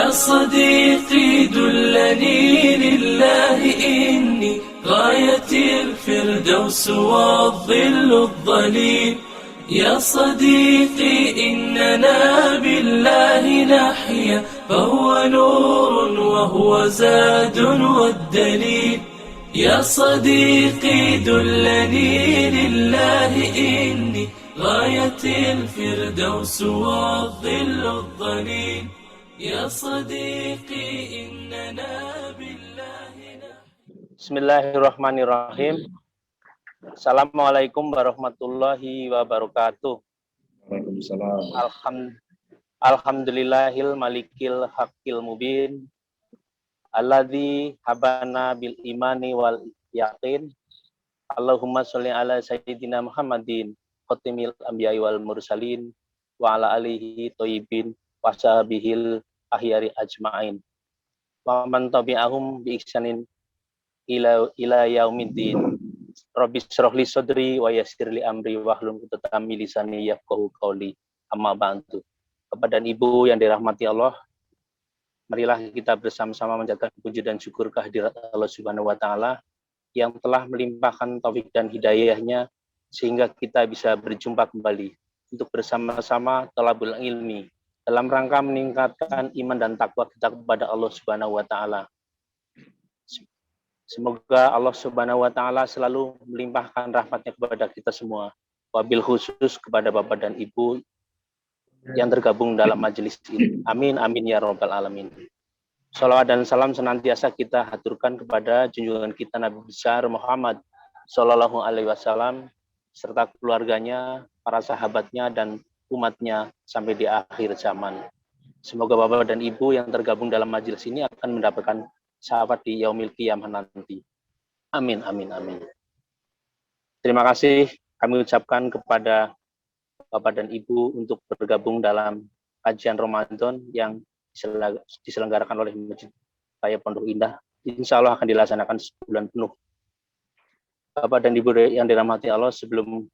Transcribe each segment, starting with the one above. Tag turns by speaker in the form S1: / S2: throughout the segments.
S1: يا صديقي دلني لله إني غاية الفردوس والظل الظليل. يا صديقي إننا بالله نحيا، فهو نور وهو زاد والدليل. يا صديقي دلني لله إني غاية الفردوس والظل الظليل. يا صديقي إننا بالله
S2: Bismillahirrahmanirrahim. Assalamualaikum warahmatullahi wabarakatuh.
S3: Waalaikumsalam.
S2: Alhamdulillahil malikil haqqil mubin alladzi habana bil imani wal yaqin. Allahumma sholli ala sayyidina Muhammadin khatimil anbiya'i wal mursalin wa ala alihi thayyibin wa sahbihil ahyari ajmain. Wa man tabi'ahum bi ihsanin ila yaumiddin. Rabbi shrah li sadri wa yassir li amri wahlul 'uqdatam min lisani yafqahu qawli. Amma ba'du. Bapak dan Ibu yang dirahmati Allah, marilah kita bersama-sama menjadikan puji dan syukur kehadirat Allah Subhanahu wa taala yang telah melimpahkan taufik dan hidayahnya sehingga kita bisa berjumpa kembali untuk bersama-sama thalabul ilmi dalam rangka meningkatkan iman dan takwa kita kepada Allah Subhanahu wa taala. Semoga Allah Subhanahu wa taala selalu melimpahkan rahmatnya kepada kita semua. Wabil khusus kepada Bapak dan Ibu yang tergabung dalam majelis ini. Amin amin ya rabbal alamin. Shalawat dan salam senantiasa kita haturkan kepada junjungan kita Nabi besar Muhammad sallallahu alaihi wasallam serta keluarganya, para sahabatnya dan umatnya sampai di akhir zaman. Semoga Bapak dan Ibu yang tergabung dalam majelis ini akan mendapatkan syafaat di yaumil qiyamah nanti. Amin amin amin. Terima kasih kami ucapkan kepada Bapak dan Ibu untuk bergabung dalam kajian Ramadan yang diselenggarakan oleh Masjid Raya Pondok Indah. Insya Allah akan dilaksanakan sebulan penuh. Bapak dan Ibu yang dirahmati Allah, sebelumnya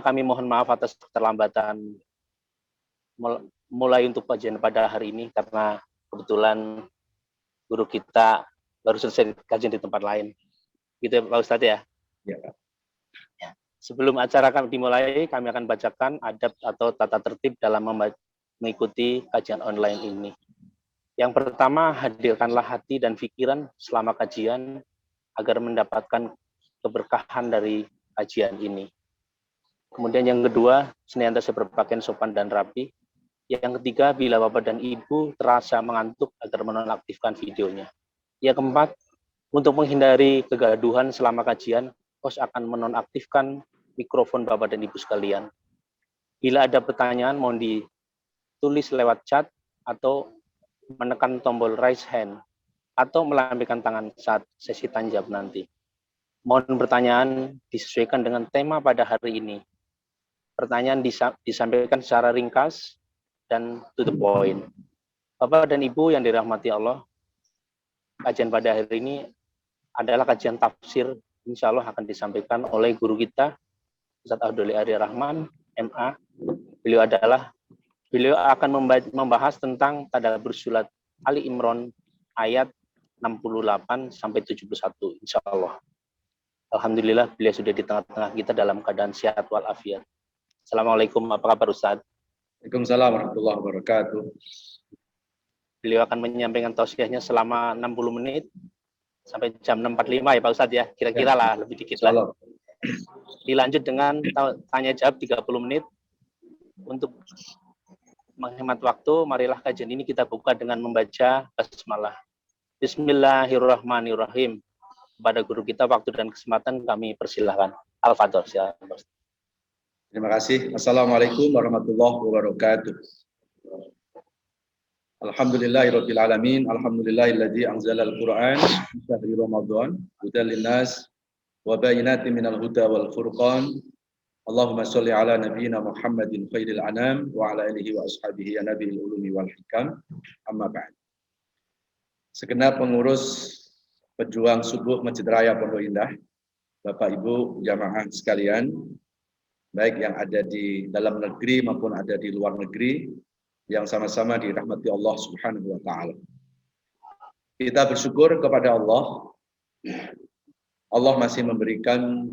S2: kami mohon maaf atas keterlambatan mulai untuk kajian pada hari ini karena kebetulan guru kita baru selesai kajian di tempat lain. Gitu ya Pak Ustadz ya?
S3: Ya, Pak.
S2: Ya. Sebelum acara kami dimulai, kami akan bacakan adab atau tata tertib dalam mengikuti kajian online ini. Yang pertama, hadirkanlah hati dan pikiran selama kajian agar mendapatkan keberkahan dari kajian ini. Kemudian yang kedua, senantiasa berpakaian sopan dan rapi. Yang ketiga, bila Bapak dan Ibu terasa mengantuk agar menonaktifkan videonya. Yang keempat, untuk menghindari kegaduhan selama kajian, host akan menonaktifkan mikrofon Bapak dan Ibu sekalian. Bila ada pertanyaan, mohon ditulis lewat chat atau menekan tombol raise hand atau melambaikan tangan saat sesi tanya jawab nanti. Mohon pertanyaan disesuaikan dengan tema pada hari ini. Pertanyaan disampaikan secara ringkas dan to the point. Bapak dan Ibu yang dirahmati Allah, kajian pada hari ini adalah kajian tafsir, insya Allah akan disampaikan oleh guru kita, Ustaz Abdul Ari Rahman, MA. Beliau akan membahas tentang tadabbur surat Ali Imran ayat 68 sampai 71, insya Allah. Alhamdulillah beliau sudah di tengah-tengah kita dalam keadaan sehat walafiat. Assalamualaikum, apa kabar Ustaz?
S3: Waalaikumsalam warahmatullahi wabarakatuh.
S2: Beliau akan menyampaikan tausiahnya selama 60 menit sampai jam 6.45 ya Pak Ustadz ya, kira-kira lah, lebih dikit lah. Dilanjut dengan tanya jawab 30 menit. Untuk menghemat waktu, marilah kajian ini kita buka dengan membaca basmalah. Bismillahirrahmanirrahim. Kepada guru kita waktu dan kesempatan kami persilahkan. Al-Fadhil.
S3: Terima kasih. Assalamualaikum warahmatullahi wabarakatuh. Alhamdulillahirabbil alamin. Alhamdulillahilladzi anzala al-Qur'an fi syahri Ramadan hudan linnas wa bayyinatin minal huda wal furqan. Allahumma sholli ala nabiyyina Muhammadin khairil anam wa ala alihi wa ashabihi ya nabiyil ulumi wal hikam. Amma ba'd. Segenap pengurus pejuang subuh Masjid Raya Pondok Indah, Bapak Ibu jamaah sekalian, baik yang ada di dalam negeri maupun ada di luar negeri, yang sama-sama dirahmati Allah Subhanahu wa taala. Kita bersyukur kepada Allah. Allah masih memberikan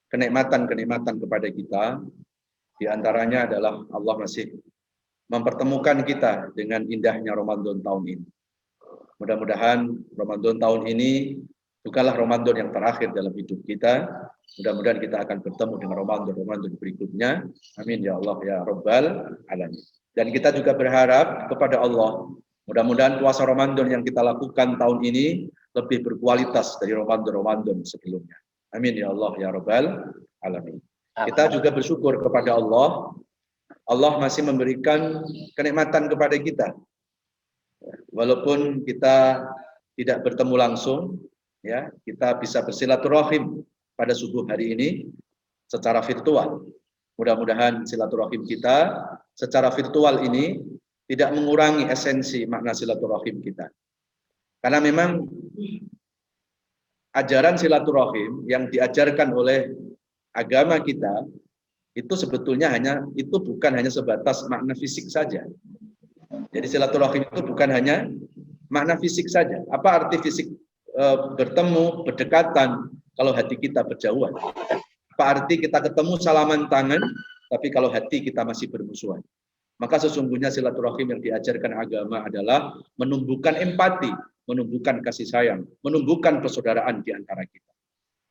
S3: kenikmatan-kenikmatan kepada kita. Di antaranya adalah Allah masih mempertemukan kita dengan indahnya Ramadan tahun ini. Mudah-mudahan Ramadan tahun ini bukanlah Ramadan yang terakhir dalam hidup kita. Mudah-mudahan kita akan bertemu dengan Ramadan berikutnya. Amin ya Allah ya Rabbal Alamin. Dan kita juga berharap kepada Allah, mudah-mudahan puasa Ramadan yang kita lakukan tahun ini lebih berkualitas dari Ramadan sebelumnya. Amin ya Allah ya Rabbal Alamin. Kita juga bersyukur kepada Allah. Allah masih memberikan kenikmatan kepada kita. Walaupun kita tidak bertemu langsung, ya, kita bisa bersilaturahim pada subuh hari ini secara virtual. Mudah-mudahan silaturahim kita secara virtual ini tidak mengurangi esensi makna silaturahim kita. Karena memang ajaran silaturahim yang diajarkan oleh agama kita itu sebetulnya bukan hanya sebatas makna fisik saja. Jadi silaturahim itu bukan hanya makna fisik saja. Apa arti fisik bertemu, berdekatan kalau hati kita berjauhan? Apa arti kita ketemu salaman tangan tapi kalau hati kita masih bermusuhan? Maka sesungguhnya silaturahim yang diajarkan agama adalah menumbuhkan empati, menumbuhkan kasih sayang, menumbuhkan persaudaraan di antara kita.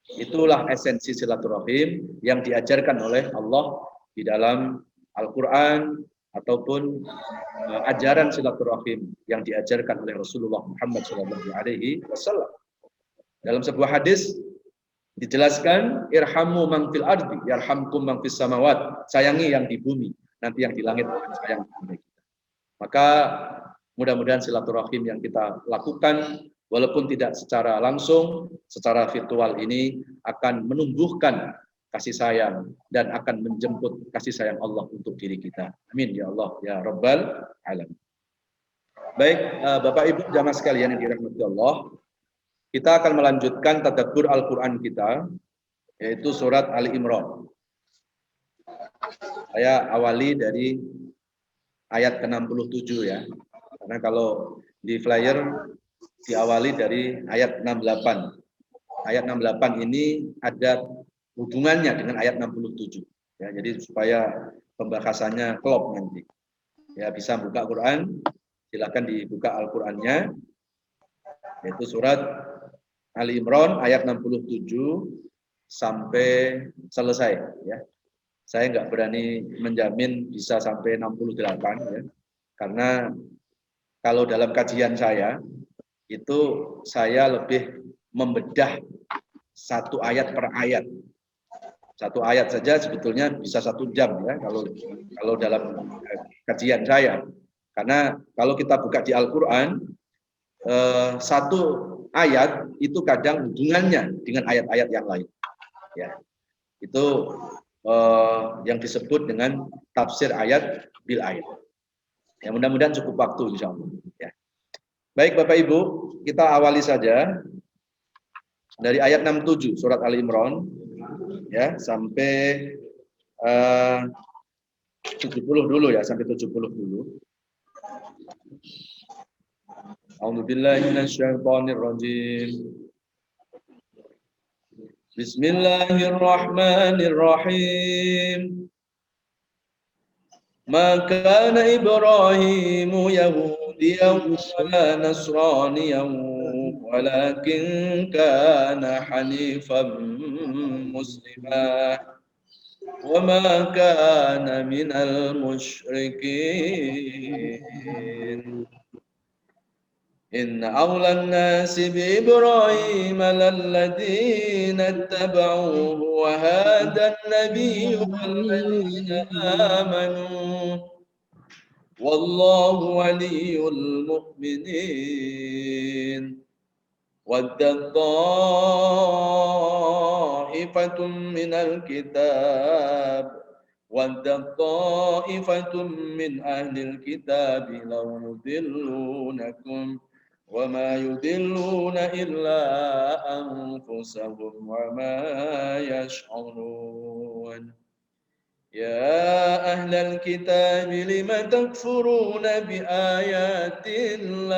S3: Itulah esensi silaturahim yang diajarkan oleh Allah di dalam Al-Quran ataupun ajaran silaturahim yang diajarkan oleh Rasulullah Muhammad SAW. Dalam sebuah hadis dijelaskan, irhamu man fil ardi yarhamkum man fis samawat. Sayangi yang di bumi, nanti yang di langit akan sayang kepada kita. Maka mudah-mudahan silaturahim yang kita lakukan walaupun tidak secara langsung, secara virtual ini akan menumbuhkan kasih sayang dan akan menjemput kasih sayang Allah untuk diri kita. Amin ya Allah ya Rabbal Alamin. Baik, Bapak Ibu jamaah sekalian yang dirahmati Allah, kita akan melanjutkan tadabbur Al-Quran kita, yaitu surat Ali Imran. Saya awali dari ayat ke-67 ya, karena kalau di flyer diawali dari ayat 68. Ayat 68 ini ada hubungannya dengan ayat 67. Ya, jadi supaya pembahasannya klop nanti. Ya, bisa buka Quran, silakan dibuka Al-Qur'annya, yaitu surat Ali Imran ayat 67 sampai selesai. Ya. Saya nggak berani menjamin bisa sampai 68 ya, karena kalau dalam kajian saya itu saya lebih membedah satu ayat per ayat. Satu ayat saja sebetulnya bisa 1 jam ya kalau dalam kajian saya. Karena kalau kita buka di Al-Quran, satu ayat itu kadang hubungannya dengan ayat-ayat yang lain. Ya, itu yang disebut dengan tafsir ayat bil ayat. Ya, mudah-mudahan cukup waktu insya Allah. Ya. Baik Bapak Ibu, kita awali saja dari ayat 67 surat Ali Imran ya sampai 70 dulu ya, sampai 70 dulu. A'udzubillahi minasyaitonirrajim. Bismillahirrahmanirrahim. Ma kana Ibrahim yahudiyan wala nasraniyan walakin kana hanifan musliman wa ma kana minal musyrikin. إن أولى الناس بإبراهيم للذين اتبعوه وهذا النبي والذين آمنوا والله ولي المؤمنين ودت طائفة من الكتاب ودت طائفة من أهل الكتاب لو يضلونكم وما يضلون إلا أنفسهم وما يشعرون. Ya ahlal kitab lima takfuruna bi ayatillah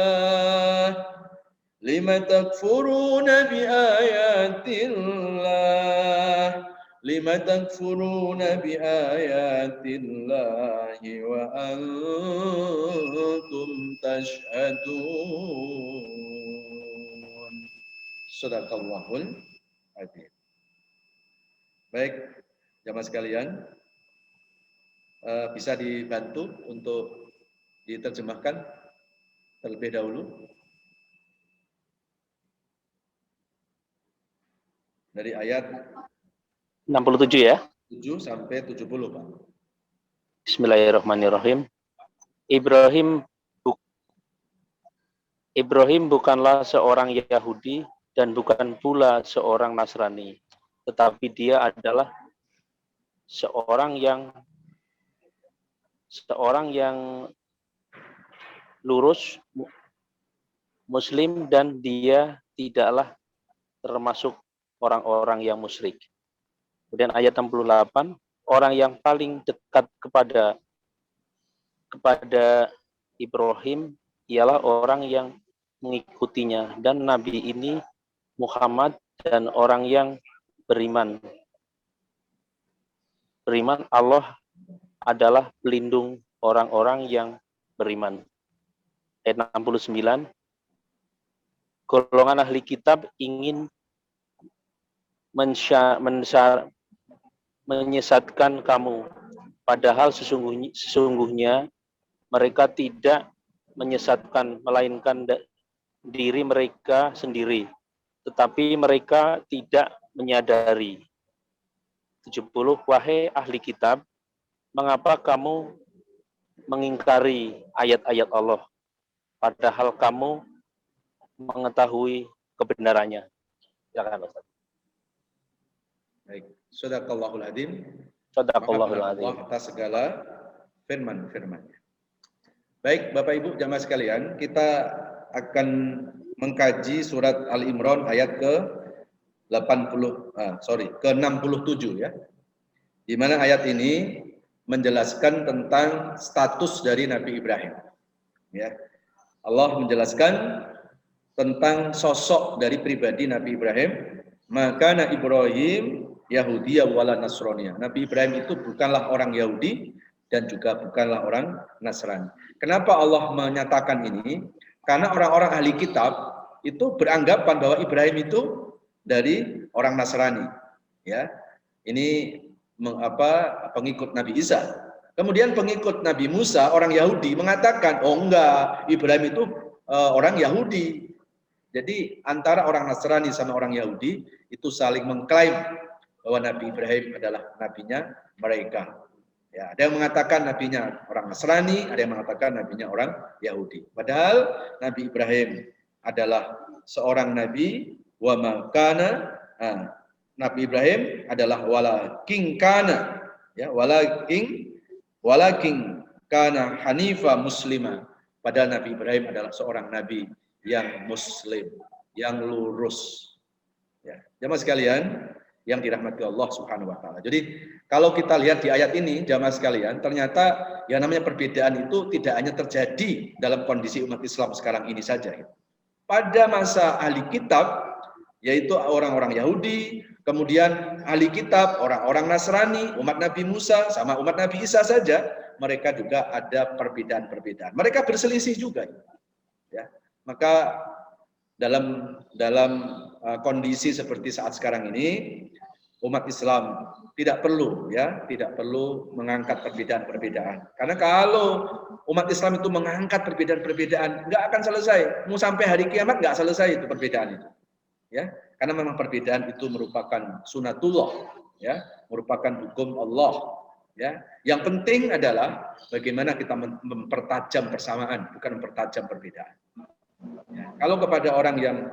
S3: lima takfuruna bi ayatillah lima takfuruna bi ayatillahi wa antum tashhadun. Shadaqallahul adzim. Baik, jamaah sekalian, bisa dibantu untuk diterjemahkan terlebih dahulu dari ayat
S2: 67 ya.
S3: 7 sampai 70, Pak.
S2: Bismillahirrahmanirrahim. Ibrahim bukanlah seorang Yahudi dan bukan pula seorang Nasrani, tetapi dia adalah seorang yang lurus, Muslim, dan dia tidaklah termasuk orang-orang yang musyrik. Kemudian ayat 68, orang yang paling dekat kepada Ibrahim ialah orang yang mengikutinya, dan Nabi ini Muhammad dan orang yang beriman. Beriman Allah adalah pelindung orang-orang yang beriman. Ayat 69, golongan ahli kitab ingin menyesatkan kamu, padahal sesungguhnya mereka tidak menyesatkan melainkan diri mereka sendiri, tetapi mereka tidak menyadari. 70, wahai ahli kitab, mengapa kamu mengingkari ayat-ayat Allah, padahal kamu mengetahui kebenarannya? Silakan, Ustaz.
S3: Baik, Shadaqallahul adzim.
S2: Shadaqallahul adzim.
S3: Allah atas segala firman-firman-Nya. Baik, Bapak Ibu jamaah sekalian, kita akan mengkaji surat Al-Imran ayat ke-67 ya. Di mana ayat ini menjelaskan tentang status dari Nabi Ibrahim. Ya. Allah menjelaskan tentang sosok dari pribadi Nabi Ibrahim. Maka Nabi Ibrahim Yahudiyya wala Nasraniyah. Nabi Ibrahim itu bukanlah orang Yahudi dan juga bukanlah orang Nasrani. Kenapa Allah menyatakan ini? Karena orang-orang ahli kitab itu beranggapan bahwa Ibrahim itu dari orang Nasrani. Ya, ini pengikut Nabi Isa. Kemudian pengikut Nabi Musa, orang Yahudi mengatakan, oh enggak, Ibrahim itu orang Yahudi. Jadi antara orang Nasrani sama orang Yahudi itu saling mengklaim bahwa Nabi Ibrahim adalah nabinya mereka. Ya, ada yang mengatakan nabinya orang Nasrani, ada yang mengatakan nabinya orang Yahudi. Padahal Nabi Ibrahim adalah seorang nabi, wa makana, Nabi Ibrahim adalah walakin kana, ya, walakin kana hanifa muslima. Padahal Nabi Ibrahim adalah seorang nabi yang muslim, yang lurus. Ya, jamaah sekalian yang dirahmati Allah Subhanahu wa taala. Jadi kalau kita lihat di ayat ini jamaah sekalian, ternyata yang namanya perbedaan itu tidak hanya terjadi dalam kondisi umat Islam sekarang ini saja. Pada masa ahli kitab, yaitu orang-orang Yahudi, kemudian ahli kitab, orang-orang Nasrani, umat Nabi Musa sama umat Nabi Isa saja, mereka juga ada perbedaan-perbedaan. Mereka berselisih juga. Ya. Maka dalam kondisi seperti saat sekarang ini, umat Islam tidak perlu mengangkat perbedaan-perbedaan. Karena kalau umat Islam itu mengangkat perbedaan-perbedaan, nggak akan selesai. Mau sampai hari kiamat nggak selesai itu perbedaan itu. Ya, karena memang perbedaan itu merupakan sunatullah, ya, merupakan hukum Allah. Ya, yang penting adalah bagaimana kita mempertajam persamaan, bukan mempertajam perbedaan. Ya, kalau kepada orang yang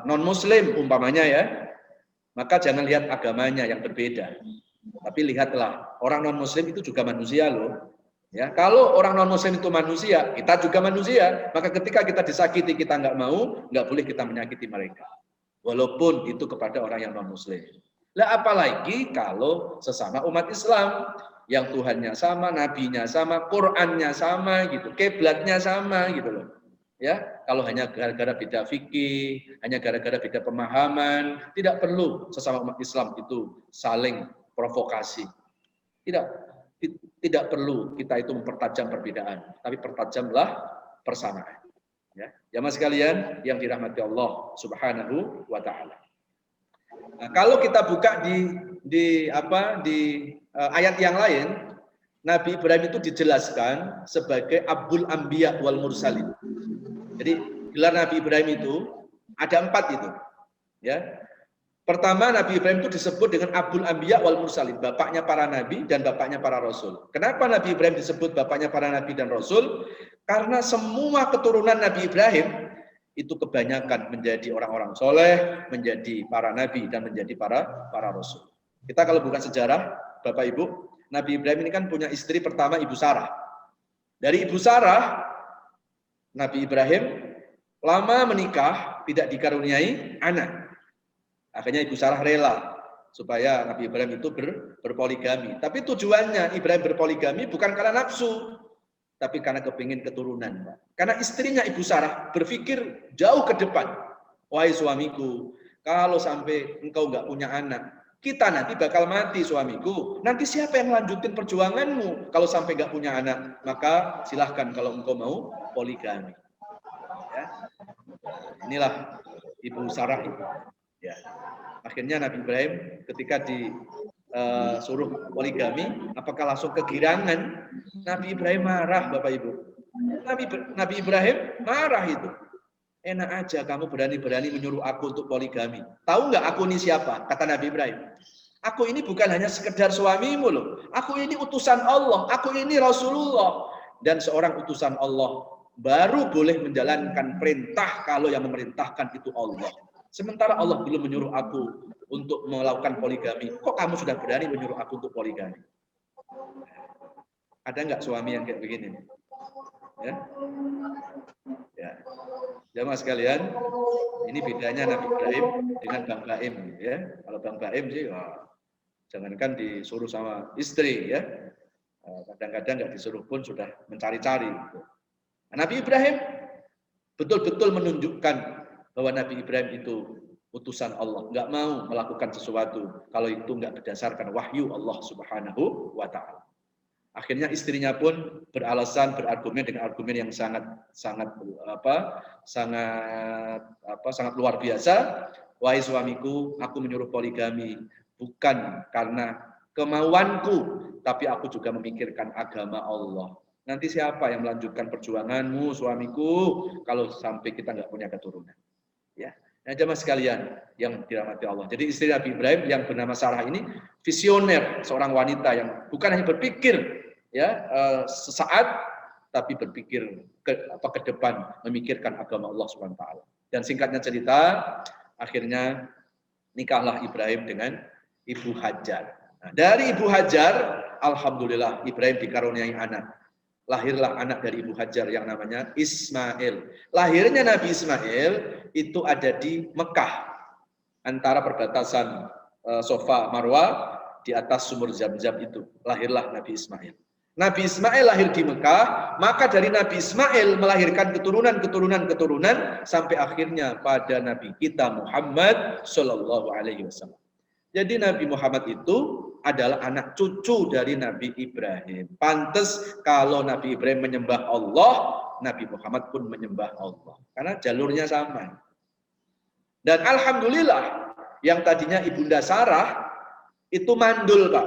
S3: non-Muslim umpamanya ya, maka jangan lihat agamanya yang berbeda, tapi lihatlah orang non-Muslim itu juga manusia loh. Ya, kalau orang non-Muslim itu manusia, kita juga manusia. Maka ketika kita disakiti, kita nggak boleh kita menyakiti mereka, walaupun itu kepada orang yang non-Muslim. Lah apalagi kalau sesama umat Islam yang Tuhannya sama, nabinya sama, Qur'annya sama gitu, kiblatnya sama gitu loh. Ya, kalau hanya gara-gara beda fikih, hanya gara-gara beda pemahaman, tidak perlu sesama umat Islam itu saling provokasi. Tidak perlu kita itu mempertajam perbedaan, tapi pertajamlah persamaan. Ya, jamaah sekalian yang dirahmati Allah Subhanahu wa taala. Nah, kalau kita buka di ayat yang lain, Nabi Ibrahim itu dijelaskan sebagai Abul Anbiya wal Mursalin. Jadi gelar Nabi Ibrahim itu ada 4 itu. Ya. Pertama, Nabi Ibrahim itu disebut dengan Abul Anbiya wal Mursalin, bapaknya para nabi dan bapaknya para rasul. Kenapa Nabi Ibrahim disebut bapaknya para nabi dan rasul? Karena semua keturunan Nabi Ibrahim itu kebanyakan menjadi orang-orang soleh, menjadi para nabi dan menjadi para rasul. Kita kalau bukan sejarah, Bapak Ibu, Nabi Ibrahim ini kan punya istri pertama Ibu Sarah. Dari Ibu Sarah, Nabi Ibrahim lama menikah, tidak dikaruniai anak. Akhirnya Ibu Sarah rela supaya Nabi Ibrahim itu berpoligami. Tapi tujuannya Ibrahim berpoligami bukan karena nafsu, tapi karena kepingin keturunan. Karena istrinya Ibu Sarah berpikir jauh ke depan. Wahai suamiku, kalau sampai engkau nggak punya anak, kita nanti bakal mati suamiku. Nanti siapa yang lanjutin perjuanganmu kalau sampai nggak punya anak? Maka silahkan kalau engkau mau poligami. Ya. Inilah Ibu Sarah itu. Ya. Akhirnya Nabi Ibrahim ketika disuruh poligami, apakah langsung kegirangan? Nabi Ibrahim marah, Bapak Ibu. Nabi Ibrahim marah itu. Enak aja kamu berani-berani menyuruh aku untuk poligami. Tahu nggak aku ini siapa? Kata Nabi Ibrahim. Aku ini bukan hanya sekedar suamimu loh. Aku ini utusan Allah. Aku ini Rasulullah. Dan seorang utusan Allah baru boleh menjalankan perintah kalau yang memerintahkan itu Allah. Sementara Allah belum menyuruh aku untuk melakukan poligami. Kok kamu sudah berani menyuruh aku untuk poligami? Ada nggak suami yang kayak begini? Ya. Ya. Jamaah sekalian, ini bedanya Nabi Ibrahim dengan Bang Baim. Ya. Kalau Bang Baim sih, jangankan disuruh sama istri, ya. Kadang-kadang nggak disuruh pun sudah mencari-cari. Nabi Ibrahim betul-betul menunjukkan bahwa Nabi Ibrahim itu utusan Allah, nggak mau melakukan sesuatu kalau itu nggak berdasarkan wahyu Allah Subhanahu wa taala. Akhirnya istrinya pun beralasan, berargumen dengan argumen yang sangat luar biasa. Wahai suamiku, aku menyuruh poligami bukan karena kemauanku, tapi aku juga memikirkan agama Allah. Nanti siapa yang melanjutkan perjuanganmu, suamiku, kalau sampai kita nggak punya keturunan? Ya, nah, jemaah sekalian yang dirahmati Allah. Jadi istri Nabi Ibrahim yang bernama Sarah ini visioner, seorang wanita yang bukan hanya berpikir ya sesaat, tapi berpikir ke depan, memikirkan agama Allah Subhanahu wa taala. Dan singkatnya cerita, akhirnya nikahlah Ibrahim dengan Ibu Hajar. Nah, dari Ibu Hajar, alhamdulillah Ibrahim dikaruniai anak. Lahirlah anak dari Ibu Hajar yang namanya Ismail. Lahirnya Nabi Ismail itu ada di Mekah, antara perbatasan Safa Marwah, di atas sumur Zam-Zam itu. Lahirlah Nabi Ismail. Nabi Ismail lahir di Mekah, maka dari Nabi Ismail melahirkan keturunan sampai akhirnya pada Nabi kita Muhammad Shallallahu Alaihi Wasallam. Jadi Nabi Muhammad itu adalah anak cucu dari Nabi Ibrahim. Pantes kalau Nabi Ibrahim menyembah Allah, Nabi Muhammad pun menyembah Allah. Karena jalurnya sama. Dan alhamdulillah, yang tadinya Ibunda Sarah itu mandul, Pak.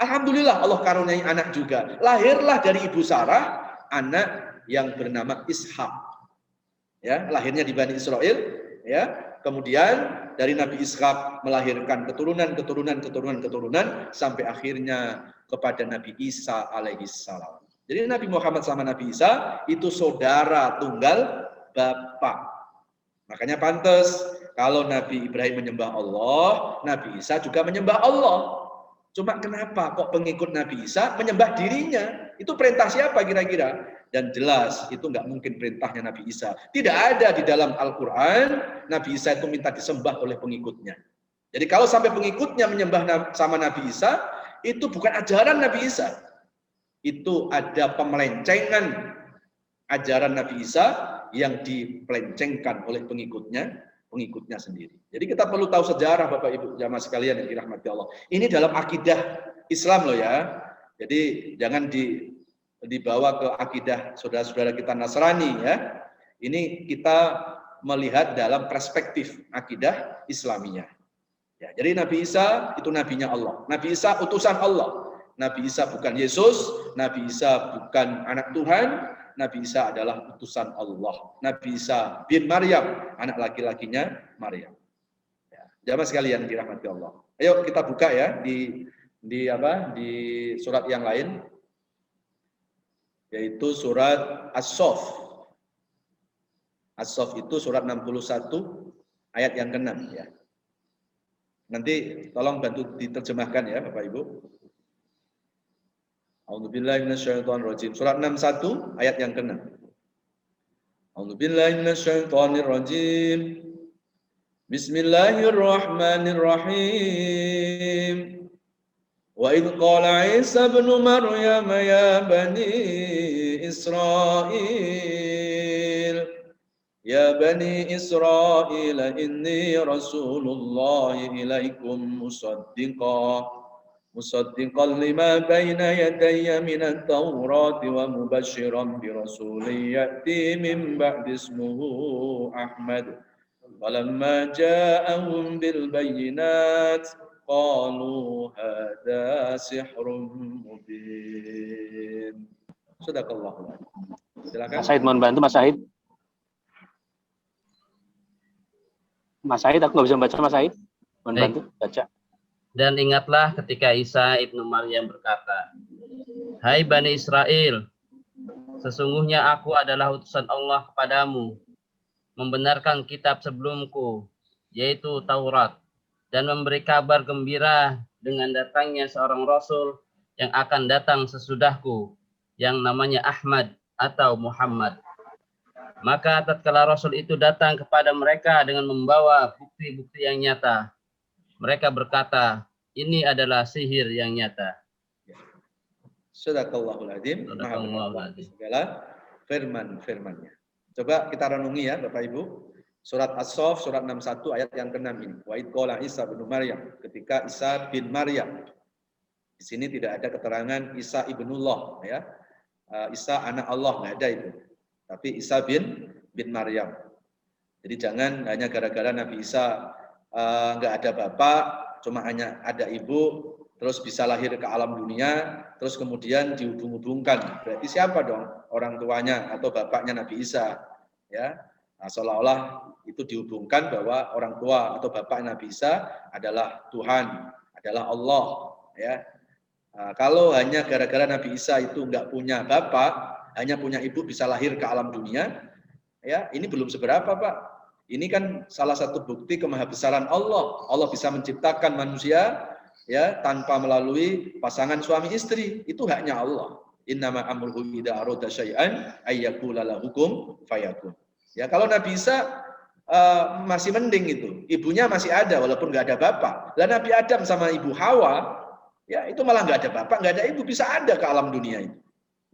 S3: Alhamdulillah Allah karuniai anak juga. Lahirlah dari Ibu Sarah anak yang bernama Ishak. Ya, lahirnya di Bani Israel, ya. Kemudian dari Nabi Ishak melahirkan keturunan sampai akhirnya kepada Nabi Isa alaihissalam. Jadi Nabi Muhammad sama Nabi Isa itu saudara tunggal bapak. Makanya pantas kalau Nabi Ibrahim menyembah Allah, Nabi Isa juga menyembah Allah. Cuma kenapa kok pengikut Nabi Isa menyembah dirinya? Itu perintah siapa kira-kira? Dan jelas itu nggak mungkin perintahnya Nabi Isa. Tidak ada di dalam Al-Quran Nabi Isa itu minta disembah oleh pengikutnya. Jadi kalau sampai pengikutnya menyembah sama Nabi Isa, itu bukan ajaran Nabi Isa. Itu ada pemelencengan ajaran Nabi Isa yang dipelencengkan oleh pengikutnya sendiri. Jadi kita perlu tahu sejarah Bapak Ibu jamaah sekalian yang dirahmati Allah. Ini dalam akidah Islam loh ya. Jadi jangan dibawa ke akidah saudara-saudara kita Nasrani ya. Ini kita melihat dalam perspektif akidah Islamiyah. Ya, jadi Nabi Isa itu nabinya Allah. Nabi Isa utusan Allah. Nabi Isa bukan Yesus, Nabi Isa bukan anak Tuhan, Nabi Isa adalah utusan Allah. Nabi Isa bin Maryam, anak laki-lakinya Maryam. Ya, jamaah sekalian dirahmati Allah. Ayo kita buka ya di surat yang lain, yaitu surat As-Saff. As-Saff itu surat 61 ayat yang ke-6 ya. Nanti tolong bantu diterjemahkan ya Bapak Ibu. A'udzubillahi minasyaitonirrajim. Surat 61 ayat yang ke-6. A'udzubillahi minasyaitonirrajim. Bismillahirrahmanirrahim. Wa idh qala Isa ibn Maryam ya bani Israil. Ya bani Israil inni Rasulullah ilaikum musaddiqan lima baina yadayya minat Taurat wa mubashiran bi rasulin ya'ti min ba'di ismuhu Ahmad. Walamma ja'ahum bil bayyinat qalu hadza sihrun mubin. Sadaqallahu. Silakan.
S2: Mas Said mohon bantu Mas Said. Mas Said, aku nggak bisa baca Mas Said. Mohon bantu baca.
S4: Dan ingatlah ketika Isa ibnu Maryam berkata, Hai Bani Israel, sesungguhnya aku adalah utusan Allah kepadamu, membenarkan kitab sebelumku, yaitu Taurat, dan memberi kabar gembira dengan datangnya seorang Rasul yang akan datang sesudahku, yang namanya Ahmad atau Muhammad. Maka tatkala Rasul itu datang kepada mereka dengan membawa bukti-bukti yang nyata, mereka berkata, ini adalah sihir yang nyata.
S3: Sadaqallahul adzim. Segala firman-firmannya. Coba kita renungi ya Bapak Ibu. Surat As-Saff surat 61 ayat yang ke-6 ini. Wa idh qala Isa bin Maryam, ketika Isa bin Maryam. Di sini tidak ada keterangan Isa ibnullah ya. Isa anak Allah, enggak ada itu. Tapi Isa bin Maryam. Jadi jangan hanya gara-gara Nabi Isa enggak ada bapak, cuma hanya ada ibu, terus bisa lahir ke alam dunia, terus kemudian dihubung-hubungkan. Berarti siapa dong orang tuanya atau bapaknya Nabi Isa? Ya, nah, seolah-olah itu dihubungkan bahwa orang tua atau bapak Nabi Isa adalah Tuhan, adalah Allah. Ya, nah, kalau hanya gara-gara Nabi Isa itu nggak punya bapak, hanya punya ibu bisa lahir ke alam dunia, ya ini belum seberapa Pak. Ini kan salah satu bukti kemahabesaran Allah. Allah bisa menciptakan manusia ya tanpa melalui pasangan suami istri. Itu haknya Allah. Innama amruhu idza arada syai'an ayyaqula lahu kun fayakun. Ya kalau Nabi Isa masih mending itu. Ibunya masih ada walaupun nggak ada bapak. Lah Nabi Adam sama Ibu Hawa ya itu malah nggak ada bapak, nggak ada ibu, bisa ada ke alam dunia itu.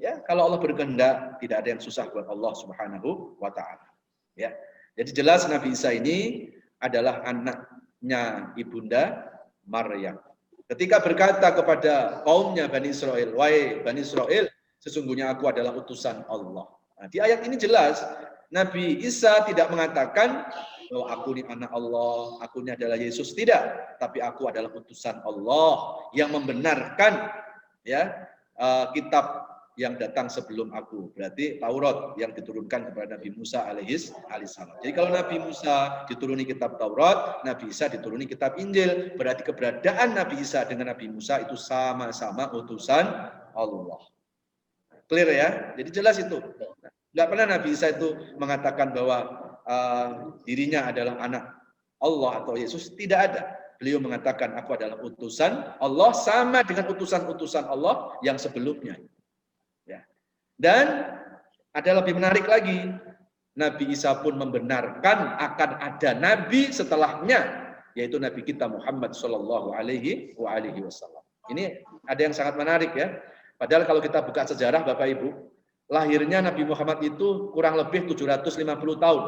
S3: Ya, kalau Allah berkehendak tidak ada yang susah buat Allah Subhanahu wa taala. Ya. Jadi jelas Nabi Isa ini adalah anaknya ibunda Maryam. Ketika berkata kepada kaumnya Bani Israel, wahai Bani Israel, sesungguhnya aku adalah utusan Allah. Nah, di ayat ini jelas Nabi Isa tidak mengatakan bahwa aku ini anak Allah, aku ini adalah Yesus, tidak. Tapi aku adalah utusan Allah yang membenarkan ya kitab yang datang sebelum aku. Berarti Taurat yang diturunkan kepada Nabi Musa alaihissalam. Jadi kalau Nabi Musa dituruni kitab Taurat, Nabi Isa dituruni kitab Injil. Berarti keberadaan Nabi Isa dengan Nabi Musa itu sama-sama utusan Allah. Clear ya? Jadi jelas itu. Nggak pernah Nabi Isa itu mengatakan bahwa dirinya adalah anak Allah atau Yesus. Tidak ada. Beliau mengatakan aku adalah utusan Allah sama dengan utusan-utusan Allah yang sebelumnya. Dan ada lebih menarik lagi, Nabi Isa pun membenarkan akan ada nabi setelahnya yaitu Nabi kita Muhammad Shallallahu Alaihi Wasallam. Ini ada yang sangat menarik ya. Padahal kalau kita buka sejarah Bapak Ibu, lahirnya Nabi Muhammad itu kurang lebih 750 tahun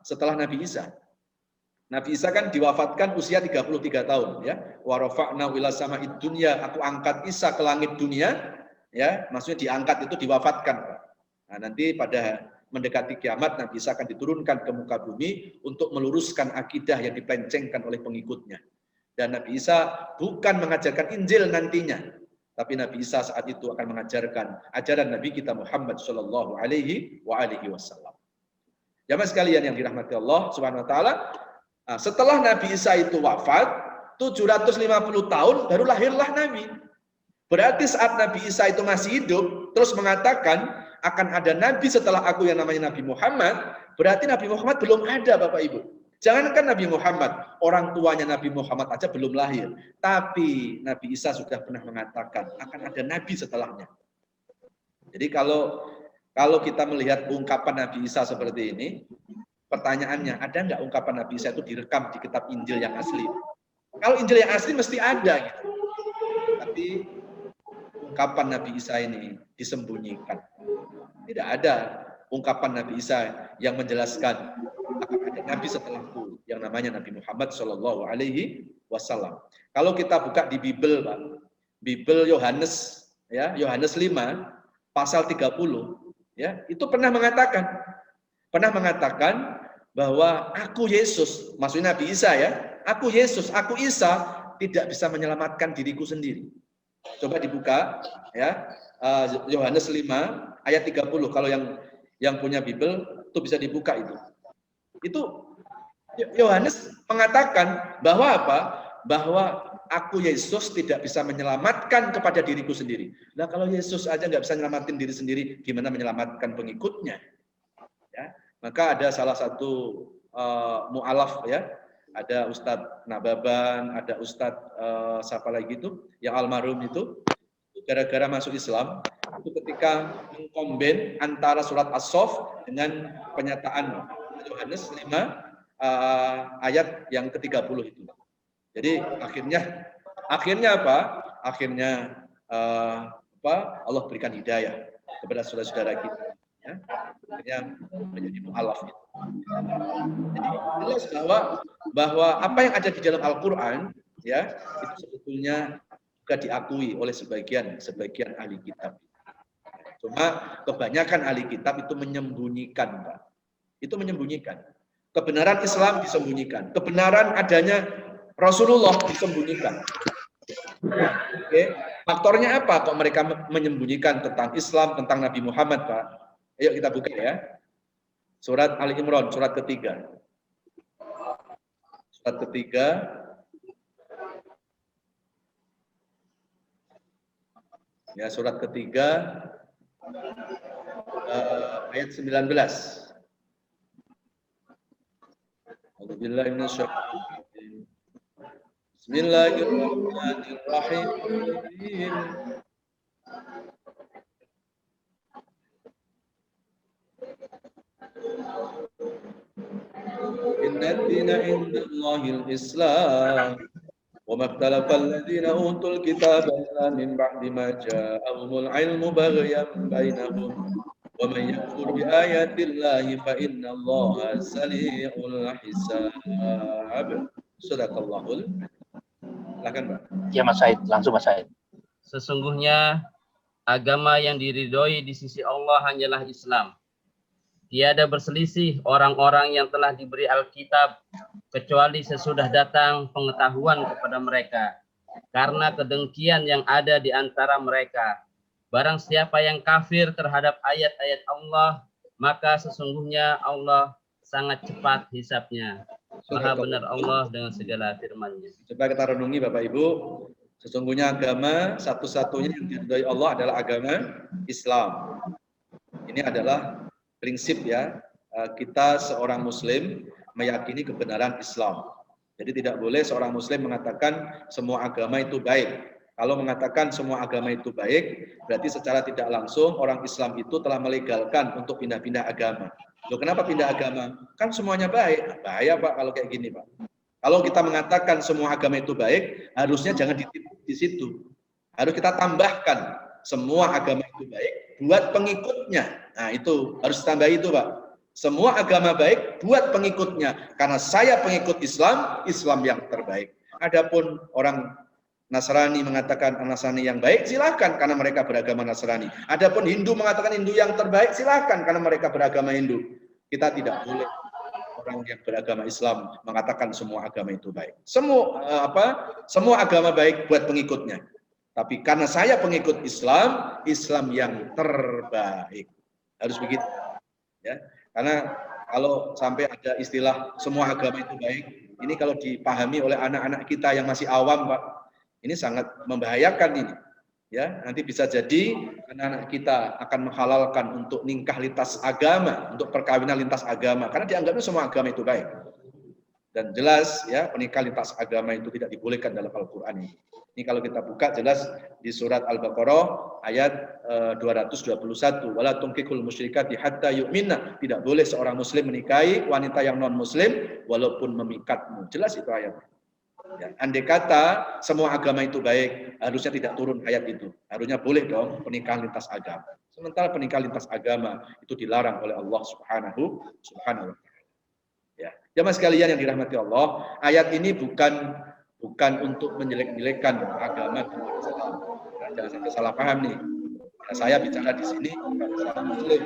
S3: setelah Nabi Isa. Nabi Isa kan diwafatkan usia 33 tahun ya. Wa rafa'na ila sama'id dunya, aku angkat Isa ke langit dunia ya, maksudnya diangkat itu diwafatkan. Nah, nanti pada mendekati kiamat Nabi Isa akan diturunkan ke muka bumi untuk meluruskan akidah yang dipelencengkan oleh pengikutnya. Dan Nabi Isa bukan mengajarkan Injil nantinya, tapi Nabi Isa saat itu akan mengajarkan ajaran Nabi kita Muhammad Shallallahu Alaihi Wasallam. Jamaah sekalian yang dirahmati Allah Subhanahu Wa Taala, setelah Nabi Isa itu wafat 750 tahun baru lahirlah Nabi. Berarti saat Nabi Isa itu masih hidup terus mengatakan akan ada Nabi setelah aku yang namanya Nabi Muhammad, berarti Nabi Muhammad belum ada Bapak Ibu. Jangankan Nabi Muhammad, orang tuanya Nabi Muhammad aja belum lahir. Tapi Nabi Isa sudah pernah mengatakan akan ada Nabi setelahnya. Jadi kalau kita melihat ungkapan Nabi Isa seperti ini, pertanyaannya, ada nggak ungkapan Nabi Isa itu direkam di kitab Injil yang asli? Kalau Injil yang asli mesti ada gitu. Tapi ungkapan Nabi Isa ini disembunyikan. Tidak ada ungkapan Nabi Isa yang menjelaskan akan ada Nabi setelahku yang namanya Nabi Muhammad Shallallahu Alaihi Wasallam. Kalau kita buka di Bible, Pak, Bible Yohanes, ya Yohanes 5 pasal 30, ya itu pernah mengatakan bahwa aku Yesus, maksudnya Nabi Isa ya, aku Yesus, aku Isa tidak bisa menyelamatkan diriku sendiri. Coba dibuka ya, Yohanes 5 ayat 30. Kalau yang punya Bible itu bisa dibuka itu. Itu Yohanes mengatakan bahwa apa? Bahwa aku Yesus tidak bisa menyelamatkan kepada diriku sendiri. Nah, kalau Yesus aja nggak bisa menyelamatin diri sendiri, gimana menyelamatkan pengikutnya? Ya, maka ada salah satu mu'alaf ya, ada Ustadz Nababan, ada Ustadz siapa lagi itu, yang almarhum itu, gara-gara masuk Islam, itu ketika mengkombin antara surat As-Saff dengan pernyataan Yohanes 5 ayat yang ke-30 itu. Jadi akhirnya apa? Akhirnya Allah berikan hidayah kepada saudara-saudara kita. Ya, akhirnya menjadi mu'alaf itu. Jadi jelas bahwa apa yang ada di dalam Al-Quran ya itu sebetulnya juga diakui oleh sebagian ahli kitab. Cuma kebanyakan ahli kitab itu menyembunyikan, Pak. Itu menyembunyikan. Kebenaran Islam disembunyikan. Kebenaran adanya Rasulullah disembunyikan. Oke, faktornya apa kok mereka menyembunyikan tentang Islam, tentang Nabi Muhammad, Pak? Ayo kita buka ya. Surat Ali Imran, surat ketiga. Surat ketiga. Ya, surat ketiga ayat 19. Bismillahirrahmanirrahim. Inna ad-dina 'indallahil Islam. Wa makhtalafa alladziina utul kitaba illa min ba'di ma jaa'ahumul 'ilmu baghyan bainahum. Wa man yakfur bi ayatillahi fa innallaha sari'ul hisab. Shadaqallahul. Silakan, Pak.
S2: Ya, Mas Said, langsung Mas Said.
S4: Sesungguhnya agama yang diridhoi di sisi Allah hanyalah Islam. Tiada berselisih orang-orang yang telah diberi Alkitab kecuali sesudah datang pengetahuan kepada mereka karena kedengkian yang ada di antara mereka. Barang siapa yang kafir terhadap ayat-ayat Allah, maka sesungguhnya Allah sangat cepat hisabnya. Maha benar Allah dengan segala firman-Nya.
S3: Coba kita renungi Bapak Ibu, sesungguhnya agama satu-satunya yang diridhoi Allah adalah agama Islam. Ini adalah prinsip ya, kita seorang muslim meyakini kebenaran Islam. Jadi tidak boleh seorang muslim mengatakan semua agama itu baik. Kalau mengatakan semua agama itu baik, berarti secara tidak langsung orang Islam itu telah melegalkan untuk pindah-pindah agama. Loh, kenapa pindah agama? Kan semuanya baik. Bahaya Pak kalau kayak gini Pak. Kalau kita mengatakan semua agama itu baik, harusnya jangan dititik di situ. Harus kita tambahkan semua agama itu baik buat pengikutnya. Nah, itu harus tambah itu, Pak. Semua agama baik buat pengikutnya. Karena saya pengikut Islam, Islam yang terbaik. Adapun orang Nasrani mengatakan Nasrani yang baik, silakan karena mereka beragama Nasrani. Adapun Hindu mengatakan Hindu yang terbaik, silakan karena mereka beragama Hindu. Kita tidak boleh orang yang beragama Islam mengatakan semua agama itu baik. Semua agama baik buat pengikutnya. Tapi karena saya pengikut Islam, Islam yang terbaik. Harus begitu. Ya. Karena kalau sampai ada istilah semua agama itu baik, ini kalau dipahami oleh anak-anak kita yang masih awam, Pak, ini sangat membahayakan ini. Ya, nanti bisa jadi anak-anak kita akan menghalalkan untuk nikah lintas agama, untuk perkawinan lintas agama, karena dianggapnya semua agama itu baik. Dan jelas ya, pernikahan lintas agama itu tidak dibolehkan dalam Al-Qur'an ini. Ini kalau kita buka jelas di surat Al-Baqarah ayat 221, wala tunkihul musyrikati hatta yu'minna. Tidak boleh seorang muslim menikahi wanita yang non muslim walaupun memikatmu. Jelas itu ayat. Ya, andai kata semua agama itu baik, harusnya tidak turun ayat itu. Harusnya boleh dong pernikahan lintas agama. Sementara pernikahan lintas agama itu dilarang oleh Allah Subhanahu wa Ta'ala. Ya, jamaah sekalian yang dirahmati Allah, ayat ini bukan untuk menjelek-jelekan agama Islam. Jangan sampai salah paham nih. Ya, saya bicara di sini Muslim.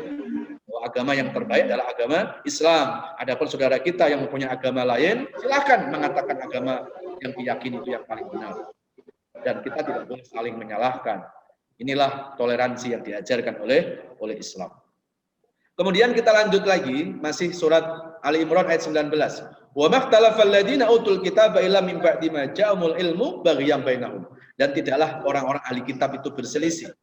S3: Bahwa agama yang terbaik adalah agama Islam. Adapun saudara kita yang mempunyai agama lain, silakan mengatakan agama yang diyakini itu yang paling benar. Dan kita tidak boleh saling menyalahkan. Inilah toleransi yang diajarkan oleh Islam. Kemudian kita lanjut lagi, masih surat Ali Imran ayat 19. Wa makhtalafal ladzina utul kitaba illa min ba'di ma ja'ahumul ilmu baghyan bainahum. Dan tidaklah orang-orang ahli kitab itu berselisih.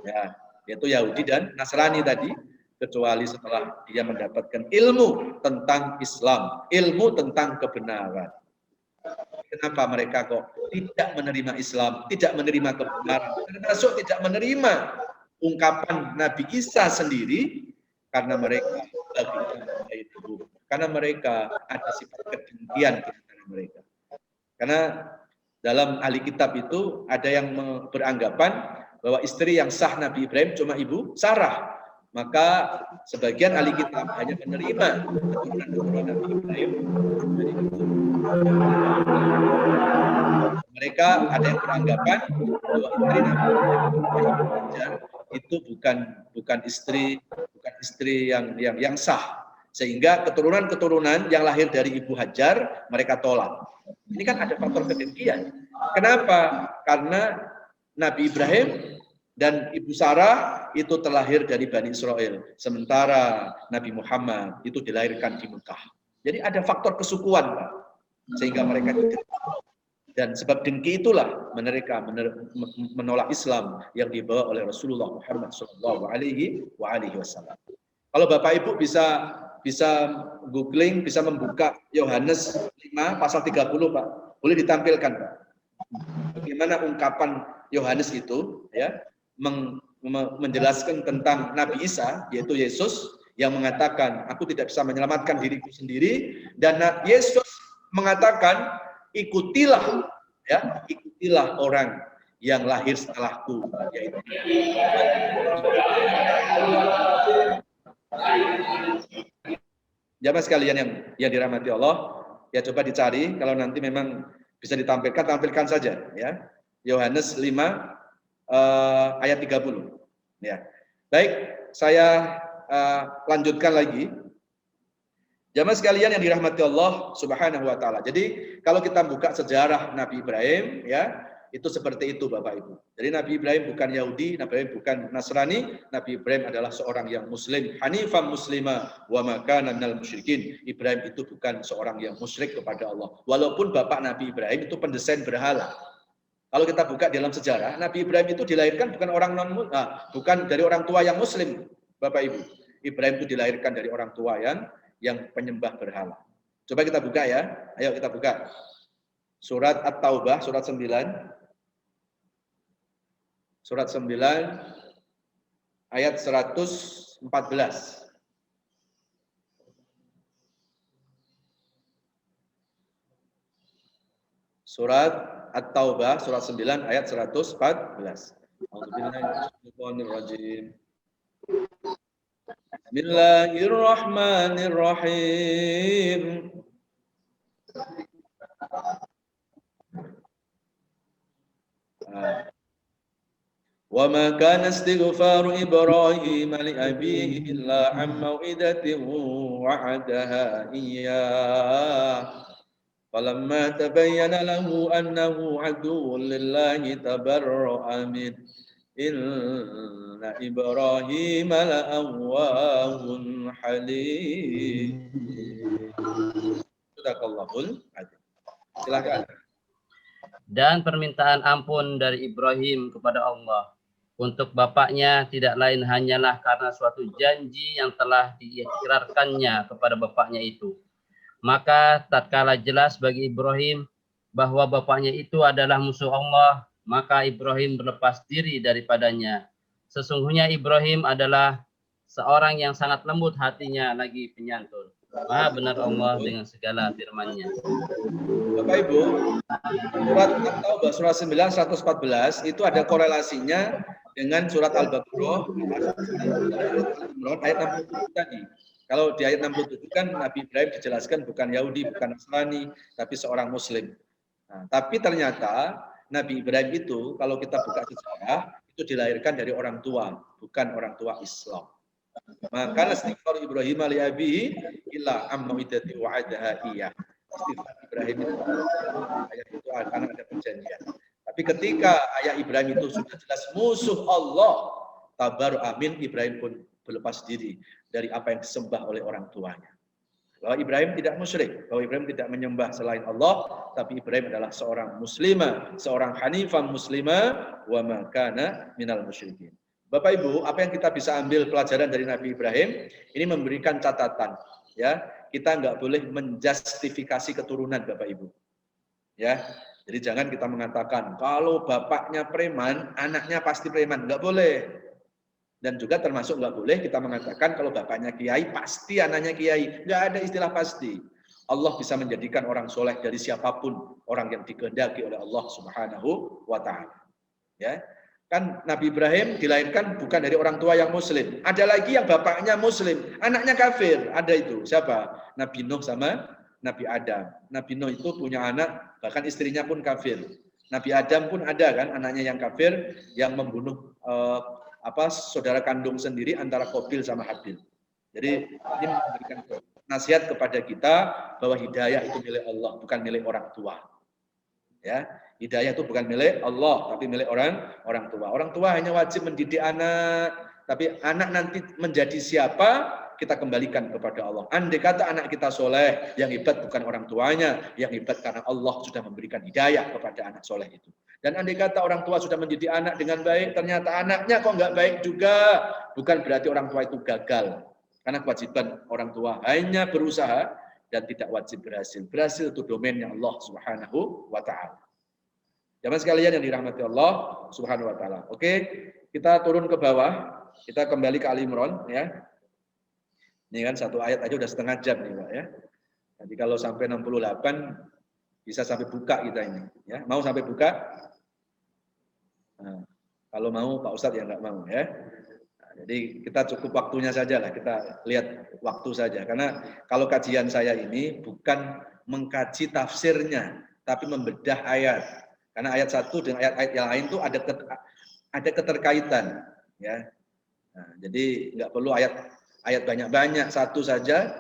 S3: Ya, yaitu Yahudi dan Nasrani tadi, kecuali setelah dia mendapatkan ilmu tentang Islam, ilmu tentang kebenaran. Kenapa mereka kok tidak menerima Islam, tidak menerima kebenaran, termasuk tidak menerima ungkapan Nabi Isa sendiri, karena mereka ada sifat kedengkian di antara mereka. Karena dalam ahli kitab itu ada yang beranggapan bahwa istri yang sah Nabi Ibrahim cuma ibu Sarah. Maka sebagian ahli kitab hanya menerima keturunan Nabi Ibrahim dari ibu. Mereka ada yang beranggapan bahwa istri Nabi Ibrahim itu bukan istri yang sah, sehingga keturunan yang lahir dari Ibu Hajar mereka tolak. Ini kan ada faktor kedengkian. Kenapa? Karena Nabi Ibrahim dan Ibu Sarah itu terlahir dari Bani Israel, sementara Nabi Muhammad itu dilahirkan di Mekah. Jadi ada faktor kesukuan, Pak, sehingga mereka tidak. Dan sebab dengki itulah mereka menolak Islam yang dibawa oleh Rasulullah Muhammad SAW. Kalau Bapak Ibu bisa googling, bisa membuka Yohanes 5 pasal 30, Pak. Boleh ditampilkan, Pak. Bagaimana ungkapan Yohanes itu ya menjelaskan tentang Nabi Isa, yaitu Yesus, yang mengatakan, aku tidak bisa menyelamatkan diriku sendiri, dan Yesus mengatakan, ikutilah orang yang lahir setelahku, yaitu jamaah sekalian yang dirahmati Allah, ya coba dicari, kalau nanti memang bisa ditampilkan, tampilkan saja ya. Yohanes 5 ayat 30. Ya. Baik, saya lanjutkan lagi. Jamaah sekalian yang dirahmati Allah Subhanahu wa taala. Jadi kalau kita buka sejarah Nabi Ibrahim ya, itu seperti itu Bapak Ibu. Jadi Nabi Ibrahim bukan Yahudi, Nabi Ibrahim bukan Nasrani, Nabi Ibrahim adalah seorang yang muslim, hanifan muslima wa ma kana minal musyrikin. Ibrahim itu bukan seorang yang musyrik kepada Allah. Walaupun bapak Nabi Ibrahim itu pendesain berhala. Kalau kita buka dalam sejarah, Nabi Ibrahim itu dilahirkan bukan dari orang tua yang muslim, Bapak Ibu. Ibrahim itu dilahirkan dari orang tua yang penyembah berhala. Coba kita buka ya. Ayo kita buka. Surat At-Taubah, surat 9. Surat 9 ayat 114. Surat At-Taubah, surat 9 ayat 114. A'udzubillahiminasyaitonirrajim. Bismillahirrahmanirrahim. وما كان استغفار إبراهيم لأبيه إلا عن موعدة وعدها إياه فلما تبين له أنه عدو لله تبرأ منه إن إبراهيم لأواه حليم. Sadaqallahul adzim. Silakan.
S4: Dan permintaan ampun dari Ibrahim kepada Allah untuk bapaknya tidak lain hanyalah karena suatu janji yang telah diikrarkannya kepada bapaknya itu. Maka tatkala jelas bagi Ibrahim bahwa bapaknya itu adalah musuh Allah, maka Ibrahim berlepas diri daripadanya. Sesungguhnya Ibrahim adalah seorang yang sangat lembut hatinya lagi penyantun. Maha benar Allah dengan segala firman-Nya.
S3: Bapak Ibu, surat At-Taubah surat 9 114 itu ada korelasinya dengan surat Al-Baqarah ayat 67 tadi. Kalau di ayat 67 kan Nabi Ibrahim dijelaskan bukan Yahudi, bukan Nasrani, tapi seorang Muslim. Nah, tapi ternyata Nabi Ibrahim itu kalau kita buka sejarah itu dilahirkan dari orang tua, bukan orang tua Islam. Maka istighfar Ibrahim li abihi illa amma idati wa'adaha iya. Istighfar Ibrahim itu ayat itu karena ada perjanjian. Tapi ketika ayat Ibrahim itu sudah jelas musuh Allah, tabar amin, Ibrahim pun berlepas diri dari apa yang disembah oleh orang tuanya. Bahwa Ibrahim tidak musyrik, bahwa Ibrahim tidak menyembah selain Allah, tapi Ibrahim adalah seorang muslimah, seorang hanifah muslimah, wa ma kana minal musyrikin. Bapak Ibu, apa yang kita bisa ambil pelajaran dari Nabi Ibrahim? Ini memberikan catatan, ya. Kita nggak boleh menjustifikasi keturunan, Bapak Ibu. Ya. Jadi jangan kita mengatakan kalau bapaknya preman, anaknya pasti preman, nggak boleh. Dan juga termasuk nggak boleh kita mengatakan kalau bapaknya kiai pasti anaknya kiai. Nggak ada istilah pasti. Allah bisa menjadikan orang soleh dari siapapun, orang yang dikehendaki oleh Allah Subhanahu wa Ta'ala. Ya. Kan Nabi Ibrahim dilahirkan bukan dari orang tua yang muslim. Ada lagi yang bapaknya muslim, anaknya kafir. Ada itu. Siapa? Nabi Nuh sama Nabi Adam. Nabi Nuh itu punya anak, bahkan istrinya pun kafir. Nabi Adam pun ada kan anaknya yang kafir yang membunuh saudara kandung sendiri antara Qabil sama Habil. Jadi ini memberikan nasihat kepada kita bahwa hidayah itu milik Allah, bukan milik orang tua. Ya. Hidayah itu bukan milik Allah, tapi milik orang tua. Orang tua hanya wajib mendidik anak, tapi anak nanti menjadi siapa, kita kembalikan kepada Allah. Andai kata anak kita soleh, yang hebat bukan orang tuanya, yang hebat karena Allah sudah memberikan hidayah kepada anak soleh itu. Dan andai kata orang tua sudah mendidik anak dengan baik, ternyata anaknya kok nggak baik juga, bukan berarti orang tua itu gagal. Karena kewajiban orang tua hanya berusaha dan tidak wajib berhasil. Berhasil itu domainnya Allah Subhanahu wa Ta'ala. Jamaah sekalian yang dirahmati Allah Subhanahu wa Ta'ala. Oke, kita turun ke bawah. Kita kembali ke Ali Imran ya. Ini kan satu ayat aja udah setengah jam nih Pak ya. Nanti kalau sampai 68 bisa sampai buka kita ini ya. Mau sampai buka? Nah, kalau mau Pak Ustadz ya nggak mau ya. Nah, jadi kita cukup waktunya saja lah. Kita lihat waktu saja. Karena kalau kajian saya ini bukan mengkaji tafsirnya, tapi membedah ayat. Karena ayat satu dengan ayat-ayat yang lain itu ada keterkaitan, ya. Nah, jadi nggak perlu ayat banyak-banyak, satu saja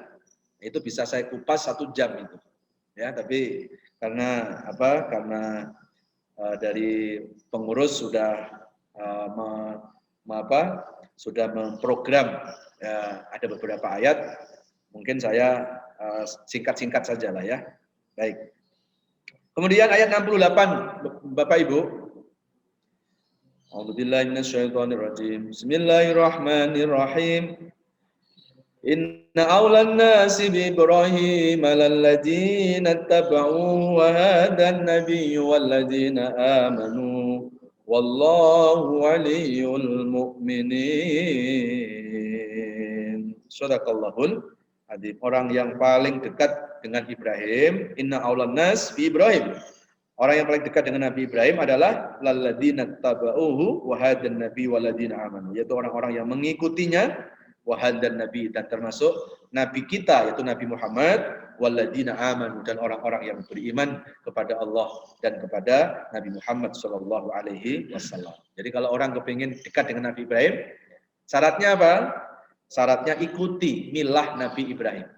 S3: itu bisa saya kupas 1 jam itu, ya. Tapi karena dari pengurus sudah sudah memprogram ya, ada beberapa ayat, mungkin saya singkat-singkat saja lah ya. Baik. Kemudian ayat 68, Bapak Ibu. A'udzubillahi minasyaitonirrajim. Bismillahirrahmanirrahim. Inna awlan nasi bi Ibrahim lalladzina ittaba'u wa hadan nabiyyu walladzina amanu wallahu waliyyul mu'minin. Shadaqallahul adzim. Orang yang paling dekat dengan Ibrahim, inna aulan nas bi Ibrahim. Orang yang paling dekat dengan Nabi Ibrahim adalah lalladzina tabauhu wa hadan nabi waladina amanu, yaitu orang-orang yang mengikutinya, wa hadan nabi, dan termasuk nabi kita yaitu Nabi Muhammad, waladina amanu, dan orang-orang yang beriman kepada Allah dan kepada Nabi Muhammad sallallahu alaihi wasallam. Jadi kalau orang kepingin dekat dengan Nabi Ibrahim, syaratnya apa? Syaratnya ikuti milah Nabi Ibrahim.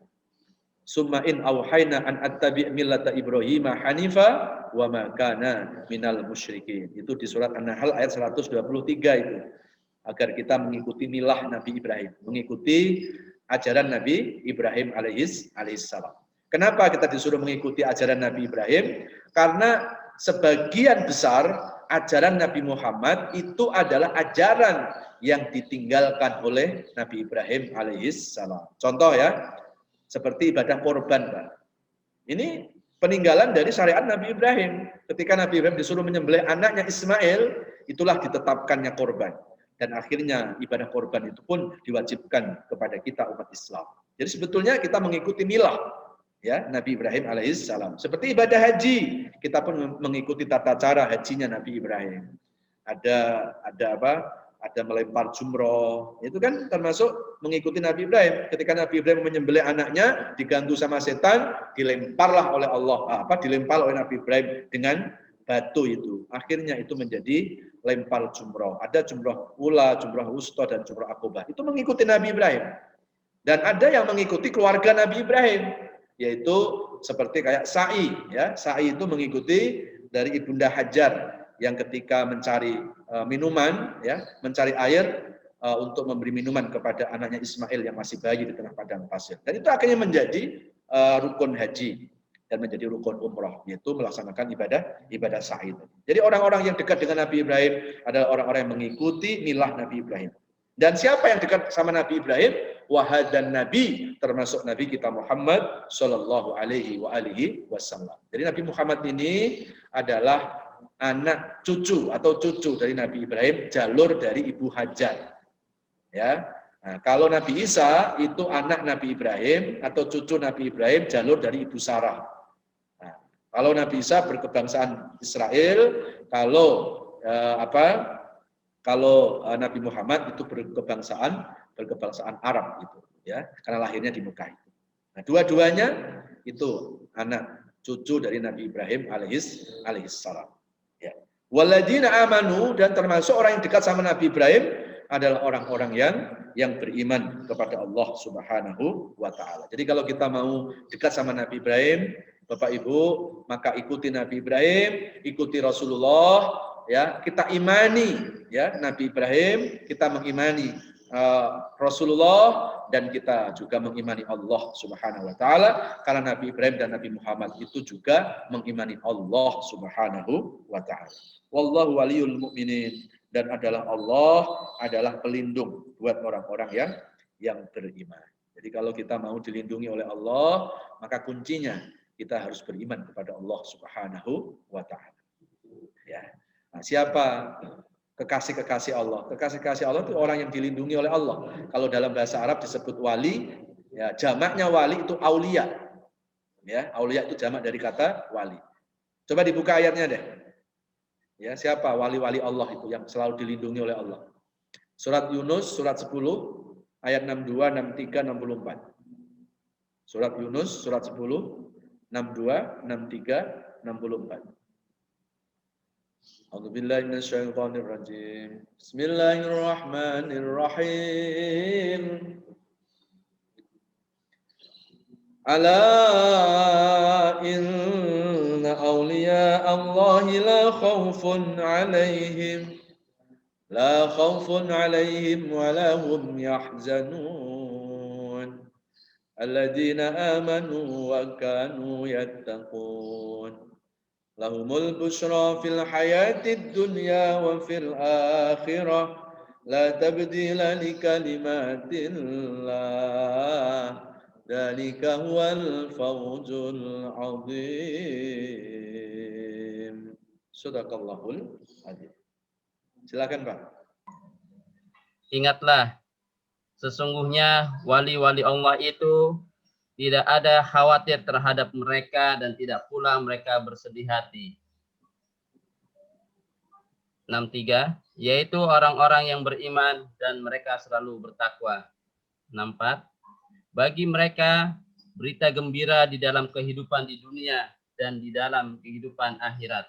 S3: Summa in auhayna an attabi' millata Ibrahim hanifa wa ma kana minal musyrikin. Itu di surat An-Nahl ayat 123 itu. Agar kita mengikuti milah Nabi Ibrahim, mengikuti ajaran Nabi Ibrahim alaihissalam. Kenapa kita disuruh mengikuti ajaran Nabi Ibrahim? Karena sebagian besar ajaran Nabi Muhammad itu adalah ajaran yang ditinggalkan oleh Nabi Ibrahim alaihissalam. Contoh ya, seperti ibadah korban, Pak. Ini peninggalan dari syariat Nabi Ibrahim. Ketika Nabi Ibrahim disuruh menyembelih anaknya Ismail, itulah ditetapkannya korban. Dan akhirnya ibadah korban itu pun diwajibkan kepada kita umat Islam. Jadi sebetulnya kita mengikuti milah ya Nabi Ibrahim alaihissalam. Seperti ibadah haji, kita pun mengikuti tata cara hajinya Nabi Ibrahim. Ada apa? Ada melempar jumroh, itu kan termasuk mengikuti Nabi Ibrahim. Ketika Nabi Ibrahim menyembelih anaknya, diganggu sama setan, dilemparlah oleh Allah. Dilempar oleh Nabi Ibrahim dengan batu itu. Akhirnya itu menjadi lempar jumroh. Ada jumroh ula, jumroh wusta, dan jumroh akobah. Itu mengikuti Nabi Ibrahim. Dan ada yang mengikuti keluarga Nabi Ibrahim, yaitu seperti kayak sa'i. Ya, sa'i itu mengikuti dari Ibunda Hajar yang ketika mencari minuman, ya, mencari air untuk memberi minuman kepada anaknya Ismail yang masih bayi di tengah padang pasir. Dan itu akhirnya menjadi rukun haji dan menjadi rukun umroh, yaitu melaksanakan ibadah sa'i. Jadi orang-orang yang dekat dengan Nabi Ibrahim adalah orang-orang yang mengikuti milah Nabi Ibrahim. Dan siapa yang dekat sama Nabi Ibrahim? Wahadan Nabi, termasuk Nabi kita Muhammad Sallallahu Alaihi Wasallam. Jadi Nabi Muhammad ini adalah anak cucu atau cucu dari Nabi Ibrahim, jalur dari Ibu Hajar. Ya, nah, kalau Nabi Isa itu anak Nabi Ibrahim atau cucu Nabi Ibrahim, jalur dari Ibu Sarah. Nah, kalau Nabi Isa berkebangsaan Israel, kalau Nabi Muhammad itu berkebangsaan Arab gitu, ya, karena lahirnya di Mekah itu. Nah, dua-duanya itu anak cucu dari Nabi Ibrahim alaihissalam. Ya. Waladina amanu, dan termasuk orang yang dekat sama Nabi Ibrahim adalah orang-orang yang beriman kepada Allah Subhanahu wa taala. Jadi kalau kita mau dekat sama Nabi Ibrahim, Bapak Ibu, maka ikuti Nabi Ibrahim, ikuti Rasulullah, ya, kita imani ya Nabi Ibrahim, kita mengimani Rasulullah, dan kita juga mengimani Allah Subhanahu wa taala, karena Nabi Ibrahim dan Nabi Muhammad itu juga mengimani Allah Subhanahu wa taala. Wallahu waliyul mu'minin, dan Allah adalah pelindung buat orang-orang yang beriman. Jadi kalau kita mau dilindungi oleh Allah, maka kuncinya kita harus beriman kepada Allah Subhanahu wa taala. Ya. Nah, siapa kekasih-kekasih Allah? Kekasih-kekasih Allah itu orang yang dilindungi oleh Allah. Kalau dalam bahasa Arab disebut wali, ya, jamaknya wali itu aulia. Ya, aulia itu jamak dari kata wali. Coba dibuka ayatnya deh. Ya, siapa wali-wali Allah itu yang selalu dilindungi oleh Allah? Surat Yunus surat 10 ayat 62, 63, 64. Surat Yunus surat 10 62, 63, 64. A'udzubillahi minasyaitonir rajim. Bismillahirrahmanirrahim. Ala inna awliya Allahi la khawfun alaihim wa la hum yahzanun. Alladzina amanu wa kanu yattaqun. Lahumul busyra fil hayatid dunya wa fil akhirah la tabdila li kalimatillah dzalika huwal fawzul azim. Shadaqallahul azim. Silakan, Pak.
S4: Ingatlah, sesungguhnya wali-wali Allah itu tidak ada khawatir terhadap mereka dan tidak pula mereka bersedih hati. 63, yaitu orang-orang yang beriman dan mereka selalu bertakwa. 64, bagi mereka berita gembira di dalam kehidupan di dunia dan di dalam kehidupan akhirat.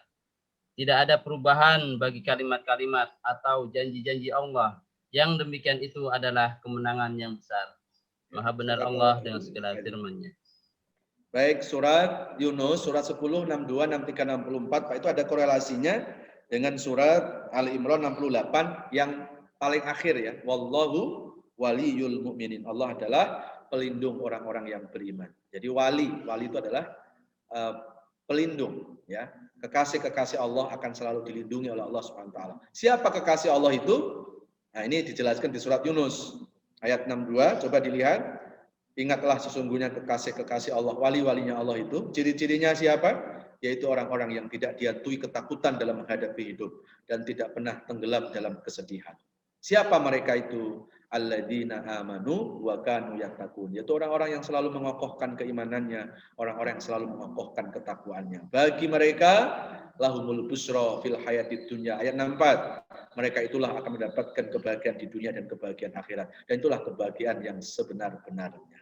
S4: Tidak ada perubahan bagi kalimat-kalimat atau janji-janji Allah. Yang demikian itu adalah kemenangan yang besar. Maha benar Allah dengan segala firman-Nya.
S3: Baik, surat Yunus, surat 10, 62, 63, 64, Pak, itu ada korelasinya dengan surat Ali Imran 68 yang paling akhir ya. Wallahu waliyul mu'minin. Allah adalah pelindung orang-orang yang beriman. Jadi wali itu adalah pelindung ya. Kekasih-kekasih Allah akan selalu dilindungi oleh Allah Subhanahu wa taala. Siapa kekasih Allah itu? Nah, ini dijelaskan di surat Yunus ayat 62, coba dilihat. Ingatlah sesungguhnya kekasih-kekasih Allah, wali-walinya Allah itu. Ciri-cirinya siapa? Yaitu orang-orang yang tidak dihantui ketakutan dalam menghadapi hidup dan tidak pernah tenggelam dalam kesedihan. Siapa mereka itu? Alladzina amanu wa kanu yattaqun. Yaitu orang-orang yang selalu mengokohkan keimanannya, orang-orang yang selalu mengokohkan ketakwaannya. Bagi mereka lahumul busra fil hayatid dunya, ayat 64. Mereka itulah akan mendapatkan kebahagiaan di dunia dan kebahagiaan akhirat. Dan itulah kebahagiaan yang sebenar-benarnya.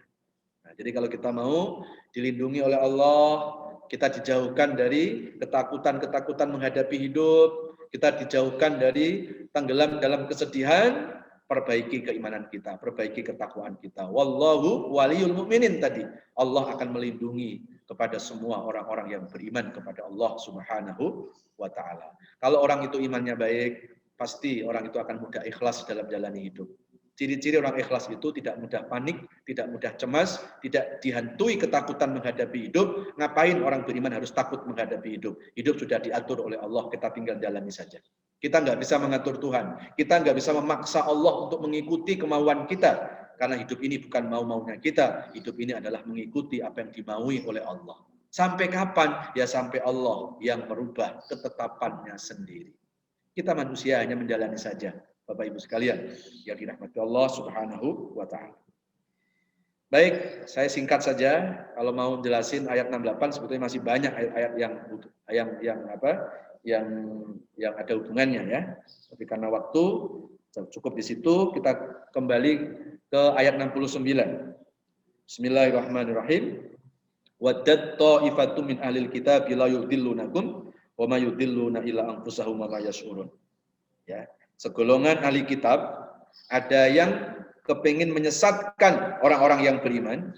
S3: Nah, jadi kalau kita mau dilindungi oleh Allah, kita dijauhkan dari ketakutan-ketakutan menghadapi hidup, kita dijauhkan dari tenggelam dalam kesedihan, perbaiki keimanan kita, perbaiki ketakwaan kita. Wallahu waliyul mu'minin tadi. Allah akan melindungi kepada semua orang-orang yang beriman kepada Allah Subhanahu wa taala. Kalau orang itu imannya baik, pasti orang itu akan mudah ikhlas dalam jalani hidup. Ciri-ciri orang ikhlas itu tidak mudah panik, tidak mudah cemas, tidak dihantui ketakutan menghadapi hidup. Ngapain orang beriman harus takut menghadapi hidup? Hidup sudah diatur oleh Allah, kita tinggal jalani saja. Kita nggak bisa mengatur Tuhan. Kita nggak bisa memaksa Allah untuk mengikuti kemauan kita. Karena hidup ini bukan mau-maunya kita. Hidup ini adalah mengikuti apa yang dimaui oleh Allah. Sampai kapan? Ya sampai Allah yang merubah ketetapannya sendiri. Kita manusia hanya menjalani saja. Bapak Ibu sekalian yang dirahmati Allah Subhanahu wa taala. Baik, saya singkat saja. Kalau mau jelasin ayat 68 sebetulnya masih banyak ayat-ayat yang ada hubungannya ya. Tapi karena waktu cukup di situ, kita kembali ke ayat 69. Bismillahirrahmanirrahim. Waddat ta'ifatu min ahlil kitab la yudillunakum wa ma yudilluna illa anfusahum wa ma yash'urun. Ya. Segolongan ahli kitab ada yang kepingin menyesatkan orang-orang yang beriman,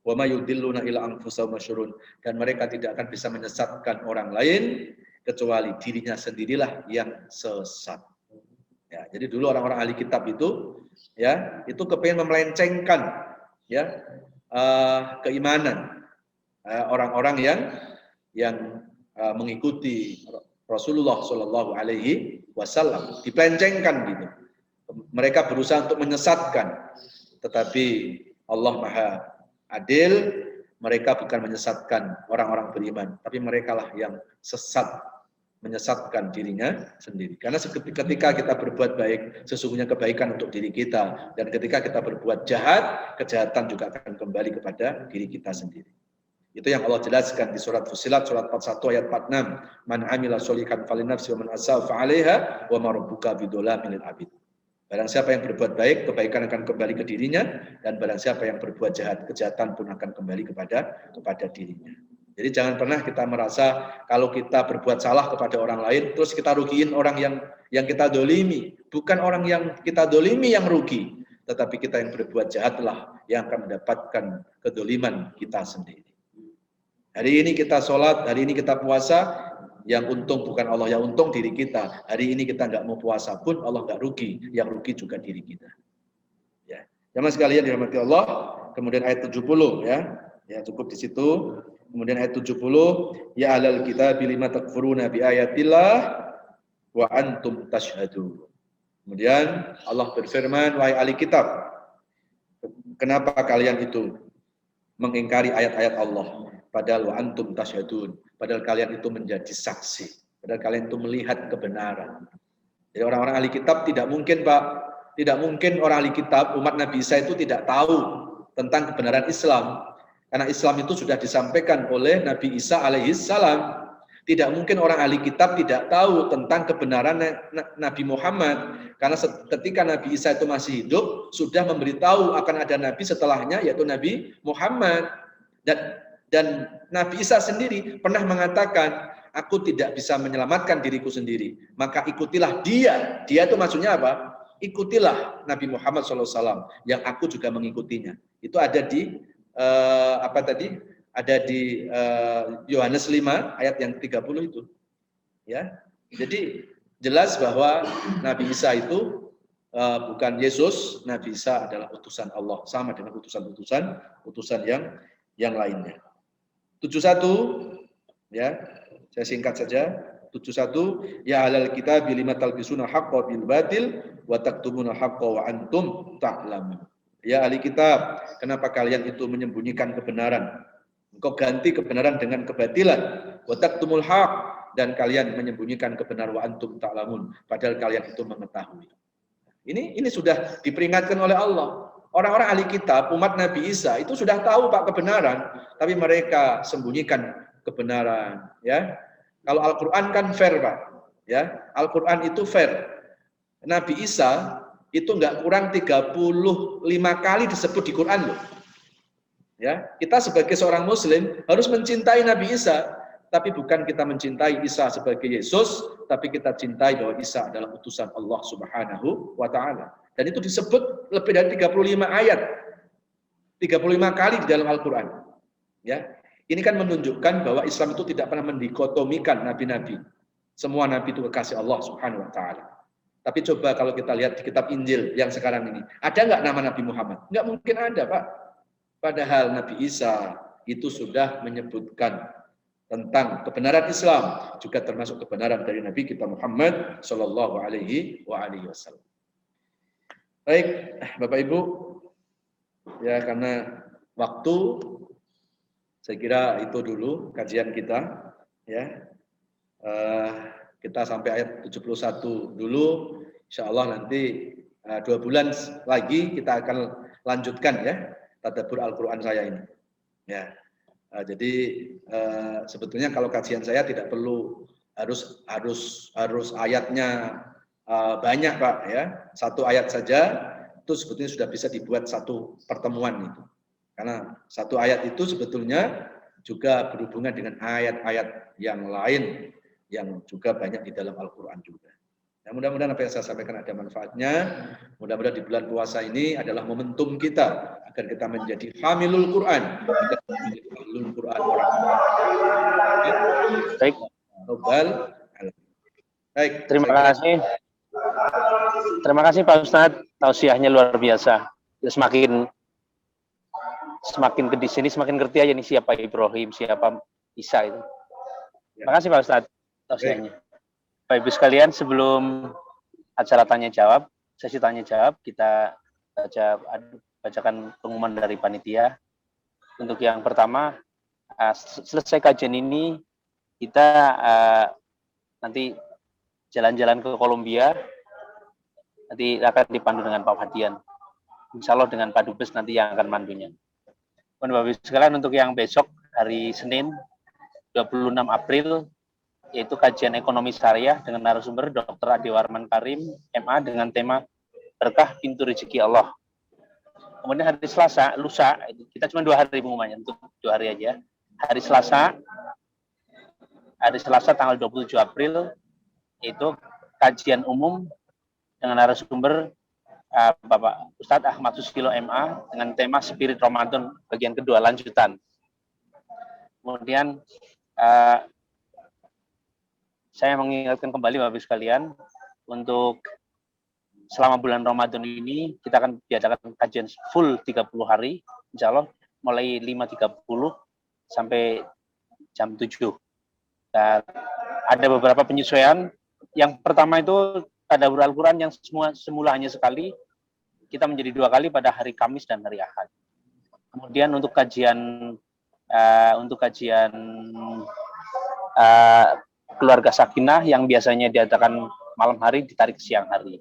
S3: wa ma yudilluna illa anfusahum wa yash'urun, dan mereka tidak akan bisa menyesatkan orang lain kecuali dirinya sendirilah yang sesat. Ya, jadi dulu orang-orang ahli kitab itu ya, itu kepingin memelencengkan ya keimanan orang-orang yang mengikuti Rasulullah Shallallahu Alaihi Wasallam, dipelencengkan gitu. Mereka berusaha untuk menyesatkan, tetapi Allah Maha Adil. Mereka bukan menyesatkan orang-orang beriman, tapi merekalah yang sesat, menyesatkan dirinya sendiri. Karena ketika kita berbuat baik, sesungguhnya kebaikan untuk diri kita, dan ketika kita berbuat jahat, kejahatan juga akan kembali kepada diri kita sendiri. Itu yang Allah jelaskan di surat Fussilat surat 41 ayat 46. Man amila sholihan falinafsi wa man asaa fa'alaiha wa ma rabbuka bidzalamin lil abid. Barang siapa yang berbuat baik, kebaikan akan kembali ke dirinya, dan barang siapa yang berbuat jahat, kejahatan pun akan kembali kepada dirinya. Jadi jangan pernah kita merasa kalau kita berbuat salah kepada orang lain, terus kita rugiin orang yang kita dolimi. Bukan orang yang kita dolimi yang rugi, tetapi kita yang berbuat jahatlah yang akan mendapatkan kedoliman kita sendiri. Hari ini kita sholat, hari ini kita puasa, yang untung bukan Allah, yang untung diri kita. Hari ini kita nggak mau puasa pun Allah nggak rugi, yang rugi juga diri kita. Ya, jamaah sekalian dirahmati Allah. Kemudian ayat 70 ya cukup di situ. Kemudian ayat 70, ya ahlal kitab lima takfuruna bi ayatillah wa antum tashhadun. Kemudian Allah berfirman, wahai ahli kitab, kenapa kalian itu mengingkari ayat-ayat Allah? Padahal wa antum tasyhadun, padahal kalian itu menjadi saksi, padahal kalian itu melihat kebenaran. Jadi orang-orang ahli kitab tidak mungkin orang ahli kitab, umat Nabi Isa itu tidak tahu tentang kebenaran Islam. Karena Islam itu sudah disampaikan oleh Nabi Isa alaihissalam. Tidak mungkin orang ahli kitab tidak tahu tentang kebenaran Nabi Muhammad. Karena ketika Nabi Isa itu masih hidup, sudah memberitahu akan ada Nabi setelahnya, yaitu Nabi Muhammad. Dan Nabi Isa sendiri pernah mengatakan, aku tidak bisa menyelamatkan diriku sendiri. Maka ikutilah dia. Dia itu maksudnya apa? Ikutilah Nabi Muhammad SAW, yang aku juga mengikutinya. Itu ada di ada di Yohanes 5 ayat yang 30 itu. Ya. Jadi jelas bahwa Nabi Isa itu bukan Yesus, Nabi Isa adalah utusan Allah, sama dengan utusan yang lainnya. 71 ya. Saya singkat saja. 71 ya ahlal kitab lima talbisuna haqqo bil batil wa taktumuna haqqo wa antum ta'lamun. Ya ahli kitab, kenapa kalian itu menyembunyikan kebenaran? Engkau ganti kebenaran dengan kebatilan. Wa taktumul haq, dan kalian menyembunyikan kebenaran wa antum ta'lamun, padahal kalian itu mengetahui. Ini sudah diperingatkan oleh Allah. Orang-orang ahli kitab, umat Nabi Isa itu sudah tahu Pak kebenaran, tapi mereka sembunyikan kebenaran, ya. Kalau Al-Qur'an kan fair, Pak. Ya, Al-Qur'an itu fair. Nabi Isa itu enggak kurang 35 kali disebut di Quran loh. Ya, kita sebagai seorang muslim harus mencintai Nabi Isa, tapi bukan kita mencintai Isa sebagai Yesus, tapi kita cintai bahwa Isa adalah utusan Allah Subhanahu wa taala. Dan itu disebut lebih dari 35 ayat. 35 kali di dalam Al-Qur'an. Ya. Ini kan menunjukkan bahwa Islam itu tidak pernah mendikotomikan nabi-nabi. Semua nabi itu kekasih Allah Subhanahu wa taala. Tapi coba kalau kita lihat di kitab Injil yang sekarang ini, ada nggak nama Nabi Muhammad? Nggak mungkin ada, Pak. Padahal Nabi Isa itu sudah menyebutkan tentang kebenaran Islam, juga termasuk kebenaran dari Nabi kita Muhammad Shallallahu Alaihi Wasallam. Baik, Bapak Ibu, ya karena waktu, saya kira itu dulu kajian kita, ya. Kita sampai ayat 71 dulu. Insya Allah nanti 2 bulan lagi kita akan lanjutkan ya tadabbur Al-Quran saya ini. Ya, jadi sebetulnya kalau kajian saya tidak perlu harus ayatnya banyak Pak ya. 1 ayat saja itu sebetulnya sudah bisa dibuat 1 pertemuan itu. Karena 1 ayat itu sebetulnya juga berhubungan dengan ayat-ayat yang lain yang juga banyak di dalam Al-Quran juga. Ya, mudah-mudahan apa yang saya sampaikan ada manfaatnya. Mudah-mudahan di bulan puasa ini adalah momentum kita agar kita menjadi hamilul Quran. Hamilul Quran.
S2: Baik.
S3: Baik.
S2: Terima kasih. Terima kasih Pak Ustadz. Tausiahnya luar biasa. Semakin ke sini semakin ngerti aja nih siapa Ibrahim, siapa Isa itu. Terima kasih Pak Ustadz tausiahnya. Baik Ibu sekalian, sebelum acara tanya jawab, sesi tanya jawab, kita bacakan pengumuman dari panitia. Untuk yang pertama, selesai kajian ini kita nanti jalan-jalan ke Kolombia, nanti akan dipandu dengan Pak Fadian. Insya Allah dengan Pak Dubes nanti yang akan mandunya. Bapak Ibu sekalian, untuk yang besok hari Senin 26 April yaitu kajian ekonomi syariah dengan narasumber Dr. Ade Warman Karim, MA, dengan tema berkah pintu rezeki Allah. Kemudian hari Selasa, lusa, kita cuma 2 hari pengumumannya, untuk 2 hari aja. Hari Selasa tanggal 27 April yaitu kajian umum dengan narasumber Bapak Ustadz Ahmad Susilo MA dengan tema Spirit Ramadan bagian kedua lanjutan. Kemudian saya mengingatkan kembali Bapak Ibu sekalian, untuk selama bulan Ramadan ini kita akan diadakan kajian full 30 hari, insya Allah mulai 5.30 sampai jam 7. Dan ada beberapa penyesuaian. Yang pertama itu tadabbur Al-Quran yang semula hanya sekali, kita menjadi 2 kali pada hari Kamis dan hari Ahad. Kemudian untuk kajian keluarga sakinah yang biasanya diadakan malam hari ditarik ke siang hari.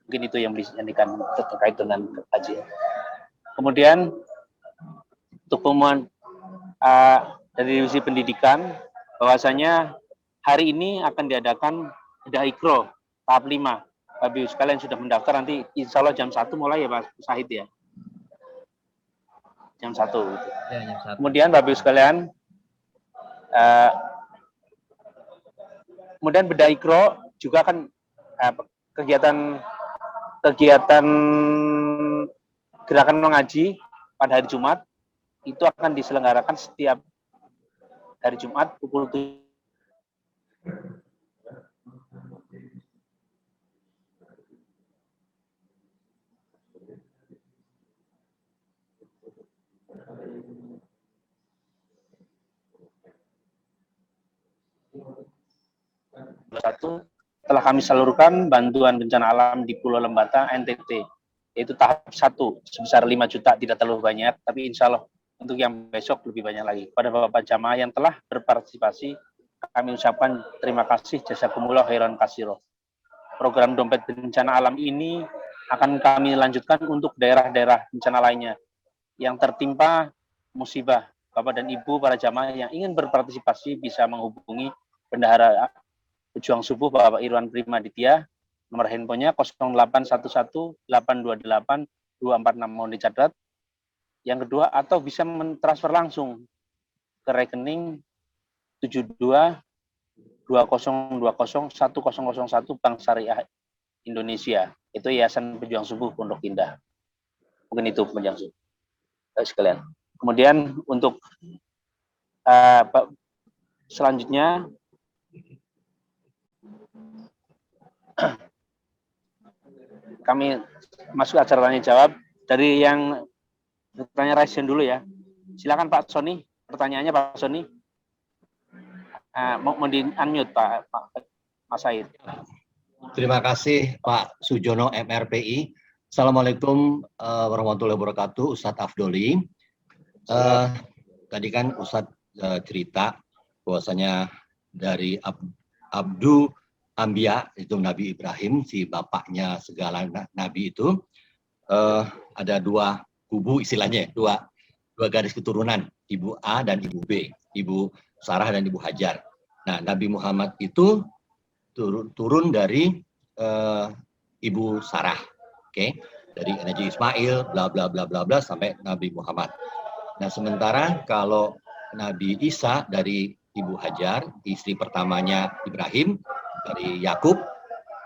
S2: Mungkin itu yang dijanjikan terkait dengan kajian. Kemudian untuk pengumuman dari divisi pendidikan, bahwasanya hari ini akan diadakan bedah ikro tahap 5. Bapak Ibu sekalian sudah mendaftar, nanti insya Allah jam 1 mulai ya Pak Sahid ya. Jam 1. Gitu.
S4: Ya, jam 1.
S2: Kemudian Bapak Ibu sekalian, kemudian bedah ikro juga akan kegiatan gerakan mengaji pada hari Jumat itu akan diselenggarakan setiap hari Jumat pukul 7. Telah kami salurkan bantuan bencana alam di Pulau Lembata, NTT, yaitu tahap 1 sebesar 5 juta, tidak terlalu banyak, tapi insya Allah untuk yang besok lebih banyak lagi. Pada Bapak jamaah yang telah berpartisipasi, kami ucapkan terima kasih, jazakumullah khairan katsiro. Program dompet bencana alam ini akan kami lanjutkan untuk daerah-daerah bencana lainnya yang tertimpa musibah. Bapak dan Ibu para jamaah yang ingin berpartisipasi bisa menghubungi Bendahara Pejuang Subuh Bapak Irwan Primaditya, nomor handphonenya 0811-828-246, mohon dicatat. Yang kedua, atau bisa mentransfer langsung ke rekening 7220201001 Bank Syariah Indonesia. Itu Yayasan Pejuang Subuh Pondok Indah. Mungkin itu Pejuang Subuh. Sekalian. Kemudian untuk selanjutnya kami masuk acara tanya jawab dari yang bertanya Raisen dulu ya. Silakan Pak Sony, pertanyaannya Pak Sony. Mau di-unmute Pak Mas Said.
S5: Terima kasih Pak Sujono MRPI. Assalamualaikum warahmatullahi wabarakatuh, Ustadz Afdoli. Tadi kan Ustadz cerita bahwasanya dari Abdu Ambia, itu Nabi Ibrahim, si bapaknya segala nabi itu, ada dua kubu istilahnya, dua garis keturunan, Ibu A dan Ibu B, Ibu Sarah dan Ibu Hajar. Nah, Nabi Muhammad itu turun dari Ibu Sarah, oke? Dari Nabi Ismail, bla bla bla bla bla sampai Nabi Muhammad. Nah, sementara kalau Nabi Isa dari Ibu Hajar, istri pertamanya Ibrahim, dari Yakub,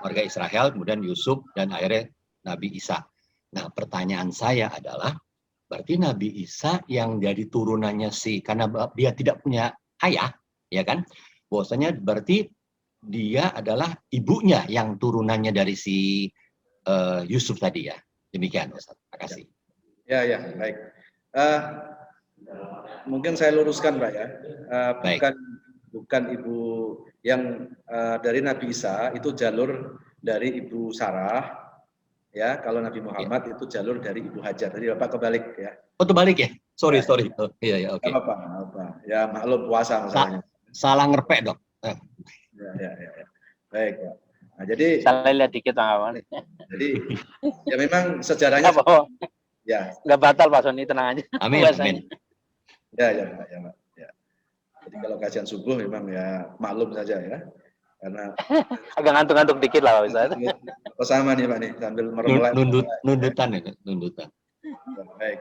S5: warga Israel, kemudian Yusuf, dan akhirnya Nabi Isa. Nah, pertanyaan saya adalah, berarti Nabi Isa yang dari turunannya karena dia tidak punya ayah, ya kan? Bahwasanya berarti dia adalah ibunya yang turunannya dari si Yusuf tadi ya. Demikian, Ustaz. Terima kasih.
S3: Ya, baik. Mungkin saya luruskan, Pak ya. Bukan ibu yang dari Nabi Isa itu jalur dari Ibu Sarah, ya. Kalau Nabi Muhammad itu jalur dari Ibu Hajar. Jadi Bapak kebalik ya.
S5: Oh, kebalik ya? Sorry. Oh, iya, oke.
S3: Apa. Ya maklum puasa misalnya.
S5: Salah ngerpek, Dok.
S3: Ya. Baik, Pak. Nah, jadi
S2: salah lihat dikit Bang.
S3: Jadi ya memang sejarahnya ya.
S2: Enggak batal Pak Sony, tenang aja.
S5: Amin.
S3: Ya, Pak. Jadi kalau kajian subuh memang ya maklum saja ya, karena
S2: agak ngantuk-ngantuk dikit lah Pak Ustaz.
S3: Sama nih Pak nih sambil meremulai.
S5: Nundutan.
S3: Baik.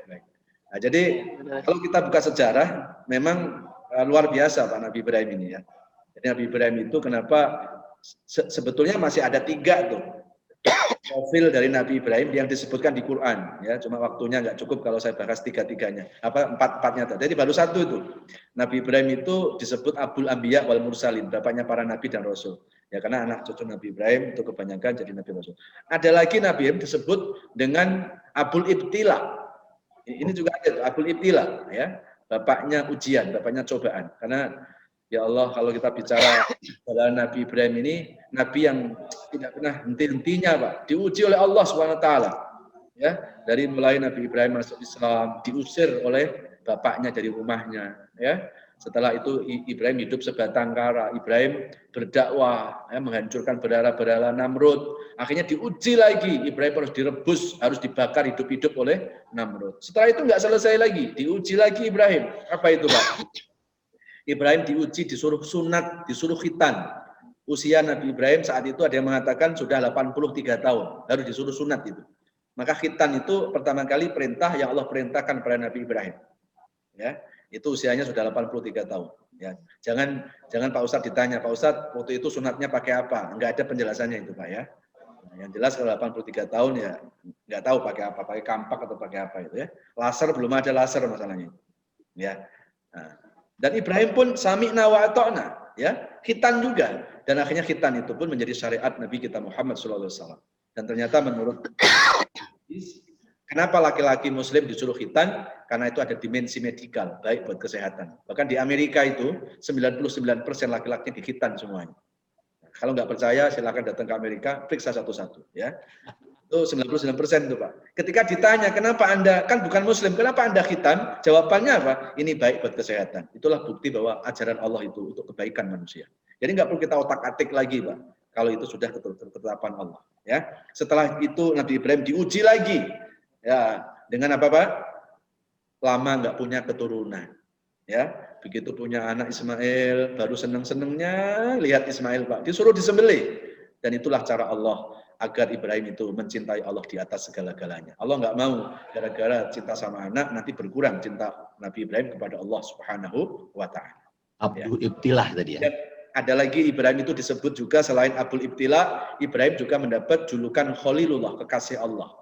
S3: Nah, jadi kalau kita buka sejarah, memang luar biasa Pak Nabi Ibrahim ini ya. Jadi Nabi Ibrahim itu kenapa sebetulnya masih ada 3 tuh profil dari Nabi Ibrahim yang disebutkan di Quran ya, cuma waktunya nggak cukup kalau saya bahas 3-3-nya, empat-empatnya. Jadi baru 1 itu Nabi Ibrahim itu disebut Abul Anbiya wal Mursalin, bapaknya para nabi dan rasul ya, karena anak cucu Nabi Ibrahim itu kebanyakan jadi nabi rasul. Ada lagi Nabi Ibrahim disebut dengan Abul Ibtila, ini juga ada Abul Ibtila ya, bapaknya ujian, bapaknya cobaan. Karena ya Allah, kalau kita bicara pada Nabi Ibrahim ini, Nabi yang tidak pernah henti-hentinya Pak, diuji oleh Allah SWT ya, dari mulai Nabi Ibrahim masuk Islam, diusir oleh bapaknya dari rumahnya ya. Setelah itu Ibrahim hidup sebatang kara, Ibrahim berdakwah ya, menghancurkan berhala-berhala Namrud. Akhirnya diuji lagi, Ibrahim harus direbus, harus dibakar hidup-hidup oleh Namrud. Setelah itu nggak selesai lagi, diuji lagi Ibrahim. Apa itu Pak? Ibrahim diuji, disuruh sunat, disuruh khitan. Usia Nabi Ibrahim saat itu ada yang mengatakan sudah 83 tahun, baru disuruh sunat itu. Maka khitan itu pertama kali perintah yang Allah perintahkan kepada Nabi Ibrahim. Ya, itu usianya sudah 83 tahun. Ya, jangan Pak Ustadz ditanya, Pak Ustadz waktu itu sunatnya pakai apa? Enggak ada penjelasannya itu Pak ya. Yang jelas kalau 83 tahun ya nggak tahu pakai apa, pakai kampak atau pakai apa itu ya. Laser belum ada laser masalahnya. Ya. Nah, dan Ibrahim pun sami'na wa ata'na, ya, khitan juga. Dan akhirnya khitan itu pun menjadi syariat Nabi kita Muhammad SAW. Dan ternyata menurut kenapa laki-laki muslim disuruh khitan? Karena itu ada dimensi medikal, baik buat kesehatan. Bahkan di Amerika itu 99% laki-laki dikhitan semuanya. Kalau nggak percaya silakan datang ke Amerika, periksa satu-satu ya. Itu 99% itu Pak. Ketika ditanya kenapa Anda, kan bukan muslim, kenapa Anda khitan? Jawabannya apa? Ini baik buat kesehatan. Itulah bukti bahwa ajaran Allah itu untuk kebaikan manusia. Jadi nggak perlu kita otak-atik lagi Pak. Kalau itu sudah ketetapan Allah. Ya. Setelah itu Nabi Ibrahim diuji lagi. Ya, dengan apa Pak? Lama nggak punya keturunan. Ya, begitu punya anak Ismail, baru seneng-senengnya lihat Ismail Pak, disuruh disembelih. Dan itulah cara Allah agar Ibrahim itu mencintai Allah di atas segala-galanya. Allah nggak mau gara-gara cinta sama anak nanti berkurang cinta Nabi Ibrahim kepada Allah Subhanahu wa Ta'ala.
S5: Abdul Ibtilah tadi ya.
S3: Dan ada lagi Ibrahim itu disebut juga selain Abdul Ibtilah, Ibrahim juga mendapat julukan Khalilullah, kekasih Allah.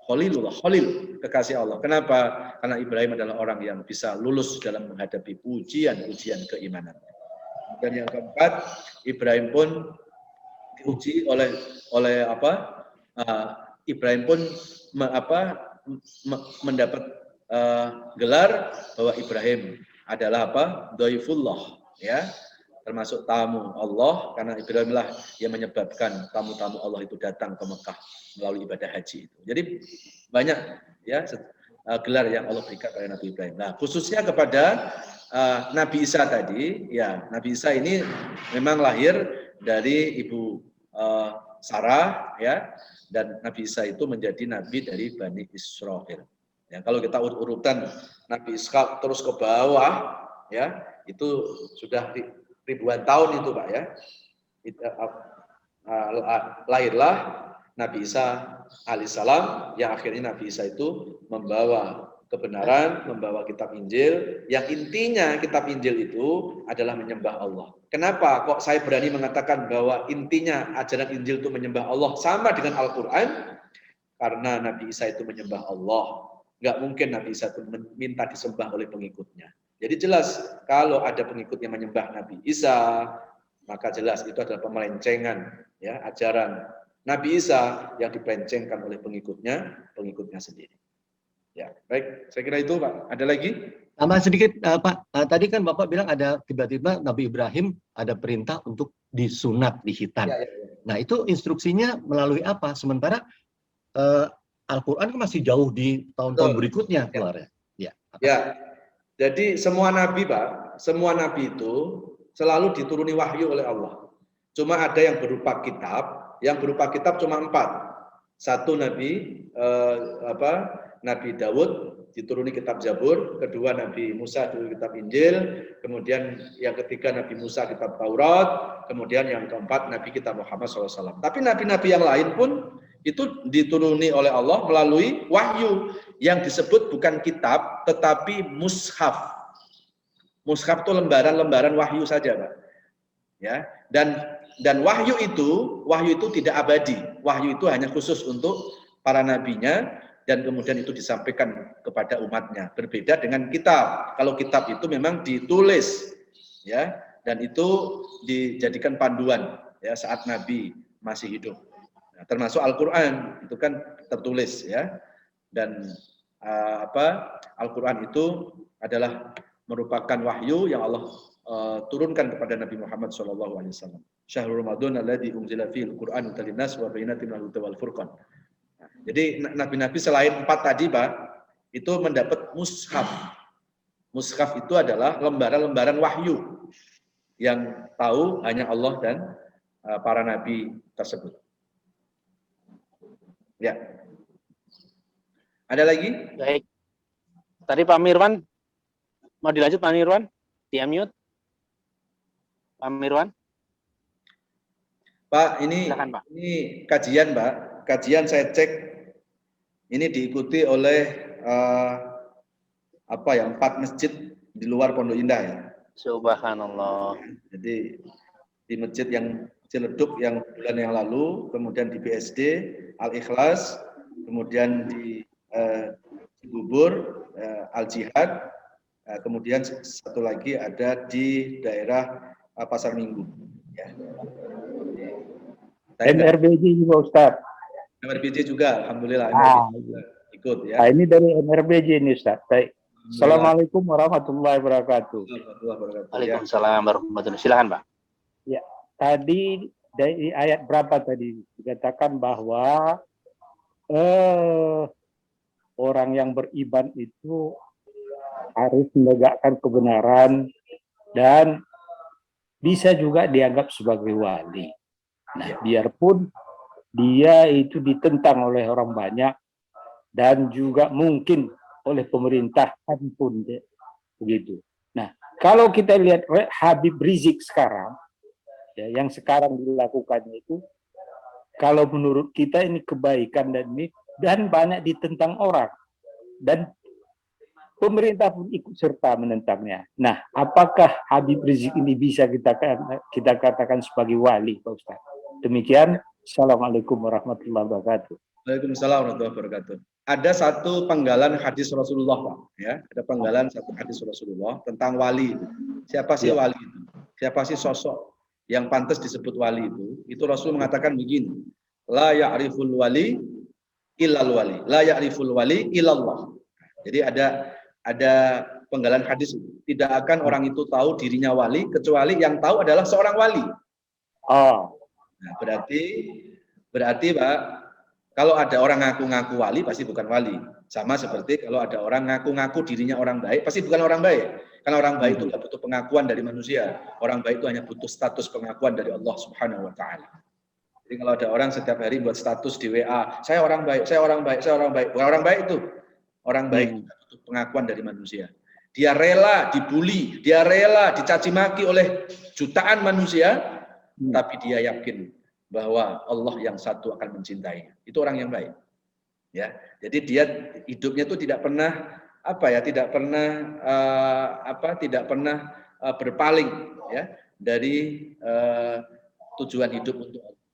S3: Khalilullah, Khalil, kekasih Allah. Kenapa? Karena Ibrahim adalah orang yang bisa lulus dalam menghadapi ujian-ujian keimanan. Dan yang keempat, Ibrahim pun diuji oleh apa? Ibrahim pun mendapat gelar bahwa Ibrahim adalah apa? Dhaifullah, ya. Termasuk tamu Allah, karena Ibrahimlah yang menyebabkan tamu-tamu Allah itu datang ke Mekah melalui ibadah haji itu. Jadi banyak ya gelar yang Allah berikan kepada Nabi Ibrahim. Nah, khususnya kepada Nabi Isa tadi, ya Nabi Isa ini memang lahir dari ibu Sarah, ya, dan Nabi Isa itu menjadi nabi dari Bani Israel. Ya, kalau kita urutan Nabi Ishak terus ke bawah, ya itu sudah ribuan tahun itu Pak ya. Lahirlah Nabi Isa alaihissalam, yang akhirnya Nabi Isa itu membawa kebenaran, membawa kitab Injil, yang intinya kitab Injil itu adalah menyembah Allah. Kenapa kok saya berani mengatakan bahwa intinya ajaran Injil itu menyembah Allah sama dengan Al-Quran? Karena Nabi Isa itu menyembah Allah. Nggak mungkin Nabi Isa itu minta disembah oleh pengikutnya. Jadi jelas kalau ada pengikut yang menyembah Nabi Isa, maka jelas itu adalah pemelencengan ya ajaran Nabi Isa yang dipelencengkan oleh pengikutnya sendiri. Ya, baik. Saya kira itu Pak. Ada lagi?
S5: Tambah sedikit Pak. Tadi kan Bapak bilang ada tiba-tiba Nabi Ibrahim ada perintah untuk disunat, dihitan.
S3: Ya.
S5: Nah itu instruksinya melalui apa? Sementara Al-Quran kan masih jauh di tahun-tahun berikutnya keluar ya.
S3: Ya. Jadi semua nabi Pak, semua nabi itu selalu dituruni wahyu oleh Allah. Cuma ada yang berupa kitab cuma 4. Satu nabi Nabi Daud dituruni kitab Zabur, kedua Nabi Musa dituruni kitab Injil, kemudian yang ketiga Nabi Musa kitab Taurat, kemudian yang keempat Nabi kita Muhammad SAW. Tapi nabi-nabi yang lain pun itu dituruni oleh Allah melalui wahyu yang disebut bukan kitab tetapi mushaf. Mushaf itu lembaran-lembaran wahyu saja, Pak. Ya, dan wahyu itu tidak abadi. Wahyu itu hanya khusus untuk para nabinya dan kemudian itu disampaikan kepada umatnya. Berbeda dengan kitab. Kalau kitab itu memang ditulis, ya, dan itu dijadikan panduan ya saat Nabi masih hidup. Nah, termasuk Al-Quran itu kan tertulis ya, dan Al-Quran itu adalah merupakan wahyu yang Allah turunkan kepada Nabi Muhammad SAW. Syahrul Ramadan alladzi unzila fihi al-Qur'anu linnas wa bayyinatin minal huda wal furqan. Jadi nabi-nabi selain 4 tadi Pak, itu mendapat mushaf. Mushaf itu adalah lembaran-lembaran wahyu yang tahu hanya Allah dan para nabi tersebut. Ya. Ada lagi?
S2: Baik. Tadi Pak Mirwan, mau dilanjut Pak Mirwan? Di-unmute. Pak Mirwan.
S3: Pak, ini
S2: Silakan, Pak.
S3: ini kajian, Pak. Kajian saya cek ini diikuti oleh 4 masjid di luar Pondok Indah ya.
S2: Subhanallah.
S3: Jadi di masjid yang Ciledug yang bulan yang lalu, kemudian di BSD Al-Ikhlas, kemudian di Cibubur Al Jihad, kemudian satu lagi ada di daerah Pasar Minggu. Ya.
S6: MRBJ juga Ustaz.
S3: MRBJ juga, alhamdulillah.
S6: Juga
S3: Ikut ya.
S6: Nah, ini dari MRBJ ini Ustaz. Baik. Assalamualaikum warahmatullahi wabarakatuh.
S2: Waalaikumsalam warahmatullahi wabarakatuh. Silakan, Pak.
S6: Ya, tadi dari ayat berapa tadi dikatakan bahwa orang yang beriman itu harus menegakkan kebenaran dan bisa juga dianggap sebagai wali. Nah, biarpun dia itu ditentang oleh orang banyak dan juga mungkin oleh pemerintahan pun begitu. Nah, kalau kita lihat Habib Rizik sekarang, ya, yang sekarang dilakukan itu, kalau menurut kita ini kebaikan dan banyak ditentang orang dan pemerintah pun ikut serta menentangnya. Nah, apakah Habib Rizik ini bisa kita katakan sebagai wali, Pak Ustaz? Demikian. Assalamualaikum warahmatullahi wabarakatuh.
S3: Waalaikumsalam warahmatullahi wabarakatuh. Ada satu penggalan hadis Rasulullah, Pak. Ya, ada penggalan satu hadis Rasulullah tentang wali itu. Siapa sih wali itu? Siapa sih sosok yang pantas disebut wali itu? Itu Rasul mengatakan begini, la ya'riful wali illal wali, la ya'riful wali illallah. Jadi ada penggalan hadis itu. Tidak akan orang itu tahu dirinya wali kecuali yang tahu adalah seorang wali.
S6: Oh.
S3: Nah, berarti Pak, kalau ada orang ngaku-ngaku wali pasti bukan wali. Sama seperti kalau ada orang ngaku-ngaku dirinya orang baik pasti bukan orang baik. Karena orang baik itu nggak butuh pengakuan dari manusia. Orang baik itu hanya butuh status pengakuan dari Allah Subhanahu wa taala. Jadi kalau ada orang setiap hari buat status di WA, saya orang baik, saya orang baik, saya orang baik. Bukan orang baik itu. Orang baik itu butuh pengakuan dari manusia. Dia rela dibully, dia rela dicaci maki oleh jutaan manusia, tapi dia yakin bahwa Allah yang satu akan mencintainya. Itu orang yang baik. Ya, jadi dia hidupnya itu tidak pernah tidak pernah berpaling ya dari tujuan hidup untuk Allah.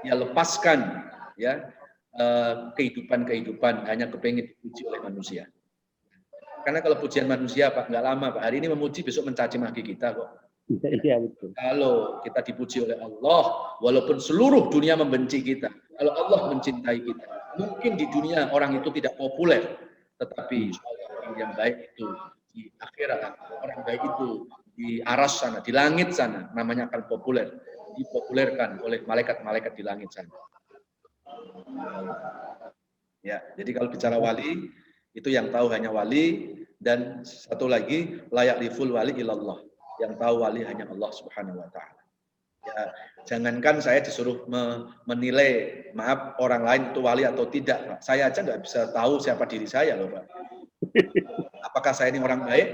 S3: Dia lepaskan ya kehidupan hanya kepengin dipuji oleh manusia. Karena kalau pujian manusia Pak nggak lama Pak, hari ini memuji besok mencaci maki kita kok.
S6: Iya, betul.
S3: Kalau kita dipuji oleh Allah, walaupun seluruh dunia membenci kita, kalau Allah mencintai kita, mungkin di dunia orang itu tidak populer, tetapi orang yang baik itu di akhirat, orang baik itu di aras sana, di langit sana, namanya akan populer, dipopulerkan oleh malaikat-malaikat di langit sana. Ya, jadi kalau bicara wali, itu yang tahu hanya wali, dan satu lagi layak riful wali ilallah. Yang tahu wali hanya Allah Subhanahu wa taala. Ya, jangankan saya disuruh menilai, maaf, orang lain itu wali atau tidak, Pak. Saya aja nggak bisa tahu siapa diri saya loh, Pak. Apakah saya ini orang baik?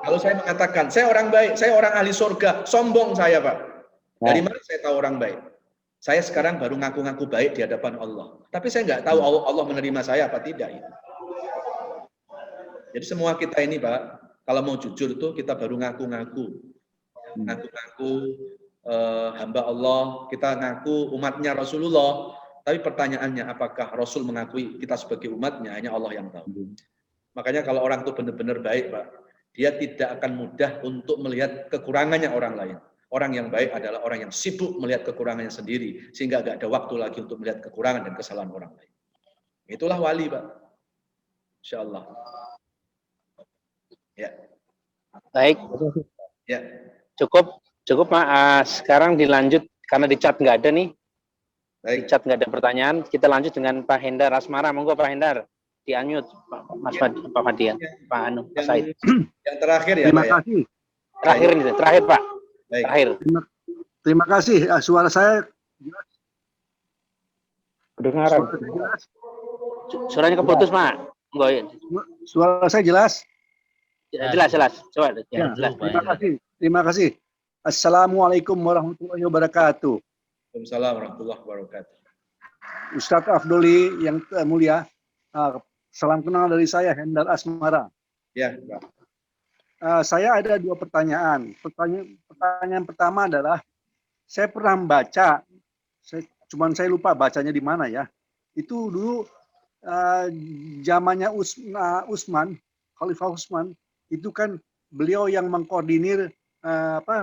S3: Kalau saya mengatakan saya orang baik, saya orang ahli surga, sombong saya, Pak. Dari mana saya tahu orang baik? Saya sekarang baru ngaku-ngaku baik di hadapan Allah. Tapi saya nggak tahu Allah menerima saya apa tidak. Jadi semua kita ini, Pak, kalau mau jujur itu kita baru ngaku-ngaku hamba Allah, kita ngaku umatnya Rasulullah. Tapi pertanyaannya, apakah Rasul mengakui kita sebagai umatnya? Hanya Allah yang tahu. Makanya kalau orang itu benar-benar baik, Pak, dia tidak akan mudah untuk melihat kekurangannya orang lain. Orang yang baik adalah orang yang sibuk melihat kekurangannya sendiri, sehingga nggak ada waktu lagi untuk melihat kekurangan dan kesalahan orang lain. Itulah wali, Pak. Insya Allah. Ya.
S2: Baik.
S3: Ya.
S2: Cukup Pak. Sekarang dilanjut karena di chat nggak ada nih.
S3: Baik.
S2: Di chat nggak ada pertanyaan. Kita lanjut dengan Pak Hendar Asmara. Monggo Pak Hendar. Di-unmute Pak Fadian, Pak Anu, Pak Said.
S3: Yang terakhir ya.
S7: Terima
S3: Pak,
S7: kasih.
S2: Terakhir nih, terakhir Pak.
S3: Baik.
S2: Terakhir.
S7: Terima kasih. Suara saya jelas.
S6: Kedengaran.
S7: Suara saya jelas.
S2: Suaranya keputus Pak. Enggak.
S7: Suara saya jelas.
S2: Jelas. Coba.
S7: Ya,
S2: Jelas.
S7: terima kasih. Assalamualaikum warahmatullahi wabarakatuh.
S3: Waalaikumsalam warahmatullahi wabarakatuh.
S7: Ustadz Afdoli yang mulia, salam kenal dari saya, Hendar Asmara.
S3: Ya, Pak.
S7: Saya ada dua pertanyaan. Pertanyaan pertama adalah, saya pernah membaca, cuman saya lupa bacanya di mana ya. Itu dulu zamannya Utsman, Khalifah Utsman, itu kan beliau yang mengkoordinir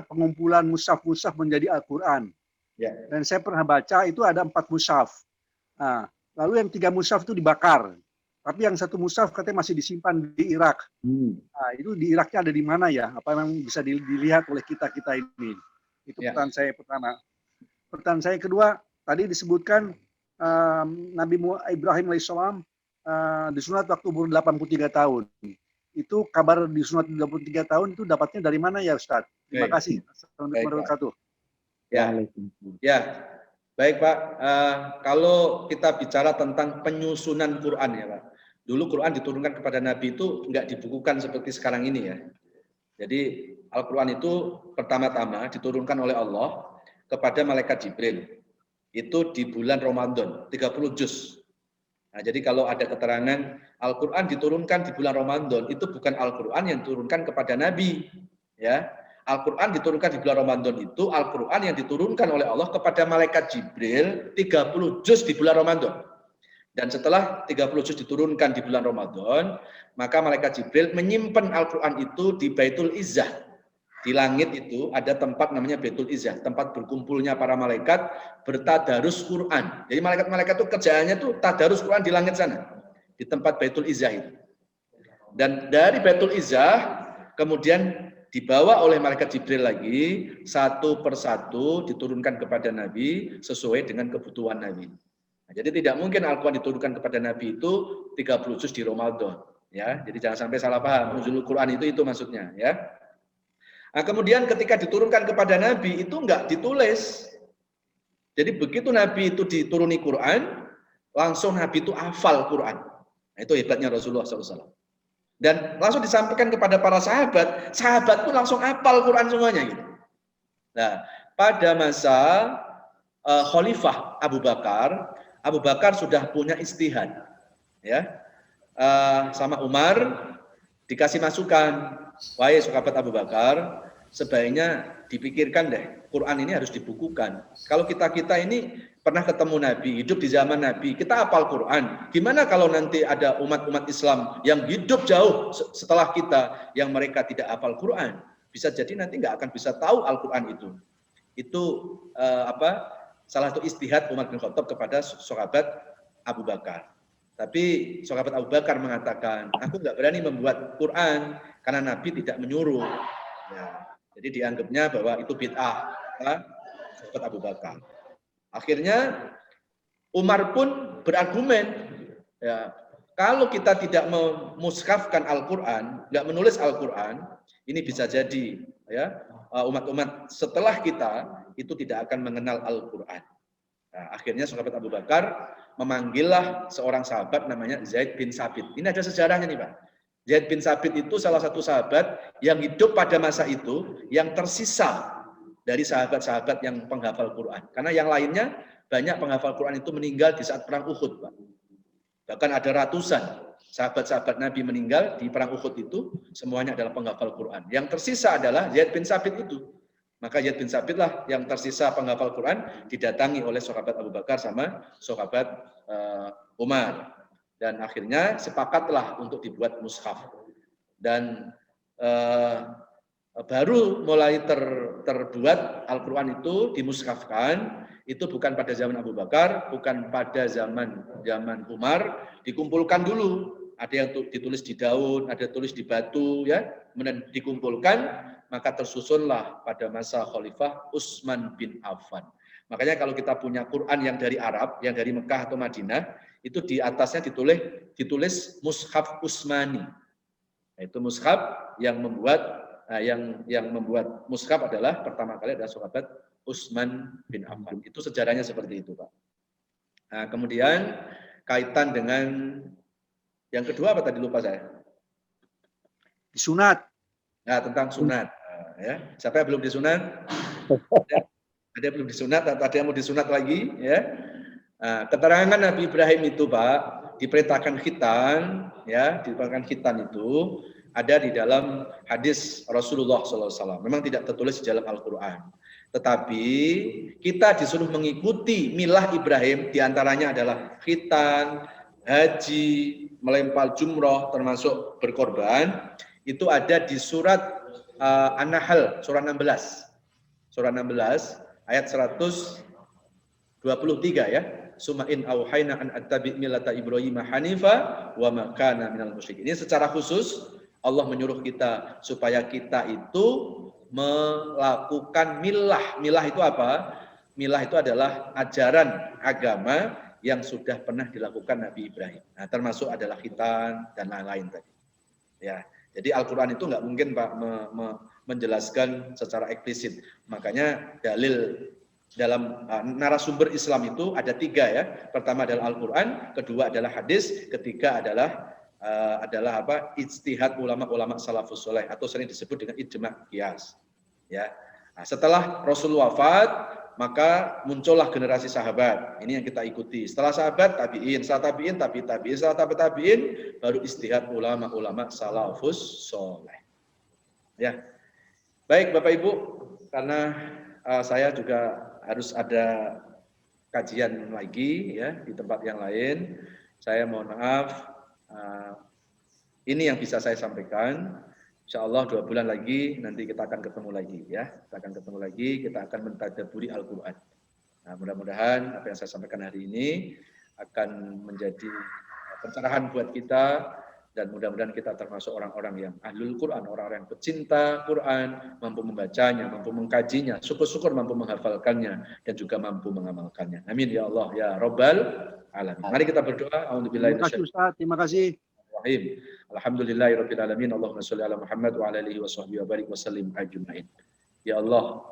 S7: pengumpulan mushaf-mushaf menjadi Al-Quran.
S3: Ya.
S7: Dan saya pernah baca itu ada 4 mushaf. Lalu yang 3 mushaf itu dibakar. Tapi yang 1 mushaf katanya masih disimpan di Irak. Itu di Iraknya ada di mana ya? Apa memang bisa dilihat oleh kita ini? Itu pertanyaan saya pertama. Pertanyaan saya kedua, tadi disebutkan Nabi Ibrahim alaihissalam disunat waktu umur 83 tahun. Itu kabar disunat 83 tahun itu dapatnya dari mana ya Ustaz? Terima kasih. Assalamualaikum warahmatullahi wabarakatuh.
S3: Ya. Baik Pak, kalau kita bicara tentang penyusunan Quran ya Pak. Dulu Quran diturunkan kepada Nabi itu enggak dibukukan seperti sekarang ini ya. Jadi Al-Quran itu pertama-tama diturunkan oleh Allah kepada malaikat Jibril. Itu di bulan Ramadan, 30 juz. Nah, jadi kalau ada keterangan Al-Quran diturunkan di bulan Ramadan, itu bukan Al-Quran yang diturunkan kepada Nabi. Ya, Al-Quran diturunkan di bulan Ramadan itu Al-Quran yang diturunkan oleh Allah kepada malaikat Jibril 30 juz di bulan Ramadan. Dan setelah 30 juz diturunkan di bulan Ramadan, maka malaikat Jibril menyimpan Al-Quran itu di Baitul Izzah. Di langit itu ada tempat namanya Baitul Izzah, tempat berkumpulnya para malaikat bertadarus Quran. Jadi malaikat-malaikat itu kerjaannya tuh tadarus Quran di langit sana, di tempat Baitul Izzah itu. Dan dari Baitul Izzah kemudian dibawa oleh malaikat Jibril lagi satu persatu diturunkan kepada Nabi sesuai dengan kebutuhan Nabi. Nah, jadi tidak mungkin Al-Quran diturunkan kepada Nabi itu 30 juz di Ramadan, ya. Jadi jangan sampai salah paham. Nuzulul Quran itu maksudnya, ya. Nah, kemudian ketika diturunkan kepada Nabi itu enggak ditulis. Jadi begitu Nabi itu dituruni Quran, langsung Nabi itu hafal Quran. Nah, itu hebatnya Rasulullah SAW. Dan langsung disampaikan kepada para sahabat, sahabat pun langsung hafal Quran semuanya gitu. Nah, pada masa Khalifah Abu Bakar sudah punya istihad, ya, sama Umar dikasih masukan, wahai sahabat Abu Bakar, sebaiknya dipikirkan deh, Quran ini harus dibukukan. Kalau kita ini pernah ketemu Nabi, hidup di zaman Nabi, kita hafal Quran. Gimana kalau nanti ada umat-umat Islam yang hidup jauh setelah kita, yang mereka tidak hafal Quran? Bisa jadi nanti nggak akan bisa tahu Al-Quran itu. Itu salah satu istihad Umar bin Khattab kepada sahabat Abu Bakar. Tapi sahabat Abu Bakar mengatakan, aku nggak berani membuat Quran karena Nabi tidak menyuruh. Ya, jadi dianggapnya bahwa itu bid'ah, sahabat Abu Bakar. Akhirnya Umar pun berargumen, ya, kalau kita tidak memushafkan Al-Quran, nggak menulis Al-Quran, ini bisa jadi ya umat-umat setelah kita itu tidak akan mengenal Al-Quran. Nah, akhirnya sahabat Abu Bakar memanggillah seorang sahabat namanya Zaid bin Sabit. Ini ada sejarahnya nih Pak. Zaid bin Sabit itu salah satu sahabat yang hidup pada masa itu yang tersisa dari sahabat-sahabat yang penghafal Quran. Karena yang lainnya banyak penghafal Quran itu meninggal di saat perang Uhud, Pak. Bahkan ada ratusan sahabat-sahabat Nabi meninggal di perang Uhud itu, semuanya adalah penghafal Quran. Yang tersisa adalah Zaid bin Sabit itu. Maka Zaid bin Sabit lah yang tersisa penghafal Quran didatangi oleh sahabat Abu Bakar sama sahabat Umar. Dan akhirnya sepakatlah untuk dibuat mushaf. Dan baru mulai terbuat Al-Quran itu dimushafkan, itu bukan pada zaman Abu Bakar, bukan pada zaman Umar, dikumpulkan dulu. Ada yang ditulis di daun, ada tulis di batu, ya, kemudian dikumpulkan, maka tersusunlah pada masa Khalifah Utsman bin Affan. Makanya kalau kita punya Quran yang dari Arab, yang dari Mekah atau Madinah, itu di atasnya ditulis Mushaf Utsmani. Itu mushaf yang membuat mushaf adalah pertama kali adalah sahabat Utsman bin Affan. Itu sejarahnya seperti itu, Pak. Nah, kemudian kaitan dengan yang kedua apa tadi lupa saya?
S7: Disunat.
S3: Nah, tentang sunat. Nah, ya. Siapa yang belum disunat? Ada yang belum disunat atau ada yang mau disunat lagi? Ya. Nah, keterangan Nabi Ibrahim itu, Pak, diperintahkan khitan, ya, diperintahkan khitan itu ada di dalam hadis Rasulullah SAW. Memang tidak tertulis di dalam Al-Quran. Tetapi kita disuruh mengikuti milah Ibrahim, diantaranya adalah khitan, haji, melempar jumroh, termasuk berkorban. Itu ada di surat An-Nahl, surat 16. Surat 16, ayat 123 ya. Suma'in auhayna an attabi' millata Ibrahim hanifa wa ma kana minal musyrikin. Ini secara khusus Allah menyuruh kita supaya kita itu melakukan milah. Milah itu apa? Milah itu adalah ajaran agama yang sudah pernah dilakukan Nabi Ibrahim. Nah, termasuk adalah khitan dan lain-lain tadi. Ya, jadi Al-Quran itu nggak mungkin, Pak, menjelaskan secara eksplisit. Makanya dalil dalam narasumber Islam itu ada 3 ya. Pertama adalah Al-Quran, kedua adalah hadis, ketiga adalah ijtihad ulama-ulama salafus soleh atau sering disebut dengan ijma' qiyas. Ya. Nah, setelah Rasul wafat, maka muncullah generasi sahabat. Ini yang kita ikuti. Setelah sahabat tabi'in, setelah tabi'in tabi'in, setelah tabi'in baru ijtihad ulama-ulama salafus soleh. Ya. Baik Bapak Ibu, karena saya juga harus ada kajian lagi ya di tempat yang lain. Saya mohon maaf. Ini yang bisa saya sampaikan. Insya Allah 2 bulan lagi nanti kita akan ketemu lagi ya. Kita akan ketemu lagi. Kita akan mentadabburi Al-Quran. Nah, mudah-mudahan apa yang saya sampaikan hari ini akan menjadi pencerahan buat kita. Dan mudah-mudahan kita termasuk orang-orang yang ahlul Quran, orang-orang yang pecinta Quran, mampu membacanya, mampu mengkajinya, syukur-syukur mampu menghafalkannya, dan juga mampu mengamalkannya. Amin ya Allah ya Rabbal Alamin. Mari kita berdoa.
S7: Terima kasih Ustaz, terima kasih.
S3: Alhamdulillahirabbil alamin. Allahumma sholli ala Muhammad wa ala alihi wa sahbihi wa barik wa sallim ajmain. Ya Allah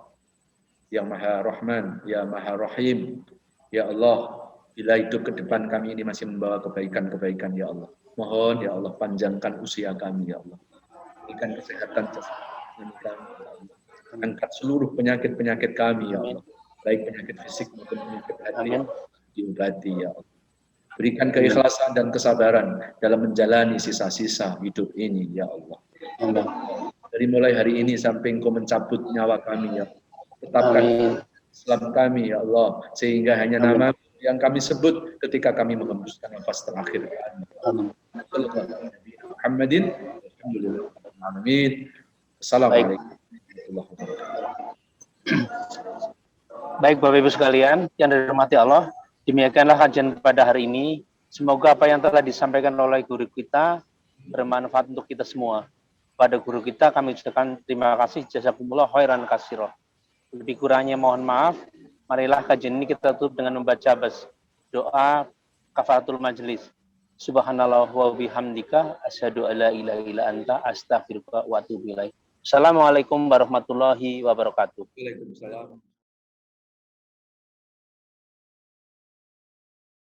S3: yang Maha Rahman, ya Maha Rahim. Ya Allah, bila hidup ke depan kami ini masih membawa kebaikan-kebaikan ya Allah. Mohon ya Allah panjangkan usia kami ya Allah. Berikan kesehatan jasmani kami ya Allah. Angkat seluruh penyakit-penyakit kami ya Allah. Baik penyakit fisik maupun penyakit hati diobati ya Allah. Berikan keikhlasan dan kesabaran dalam menjalani sisa-sisa hidup ini ya Allah. Amin. Dari mulai hari ini sampai Engkau mencabut nyawa kami ya Allah. Tetapkan Islam kami ya Allah. Sehingga hanya nama yang kami sebut ketika kami menghembuskan nafas terakhir. Amin. Muhammadin alhamdulillah. Assalamualaikum warahmatullahi wabarakatuh.
S2: Baik Bapak Ibu sekalian yang dirahmati Allah, demikianlah kajian pada hari ini. Semoga apa yang telah disampaikan oleh guru kita bermanfaat untuk kita semua. Pada guru kita kami ucapkan terima kasih, jazakumullah khairan katsira. Lebih kurangnya mohon maaf. Marilah kajian ini kita tutup dengan membaca doa kafaratul majelis. Subhanallah wa bihamdika asyhadu alla ilaha illa anta astaghfiruka wa atubu ilaik. Assalamualaikum warahmatullahi wabarakatuh.
S3: Waalaikumsalam.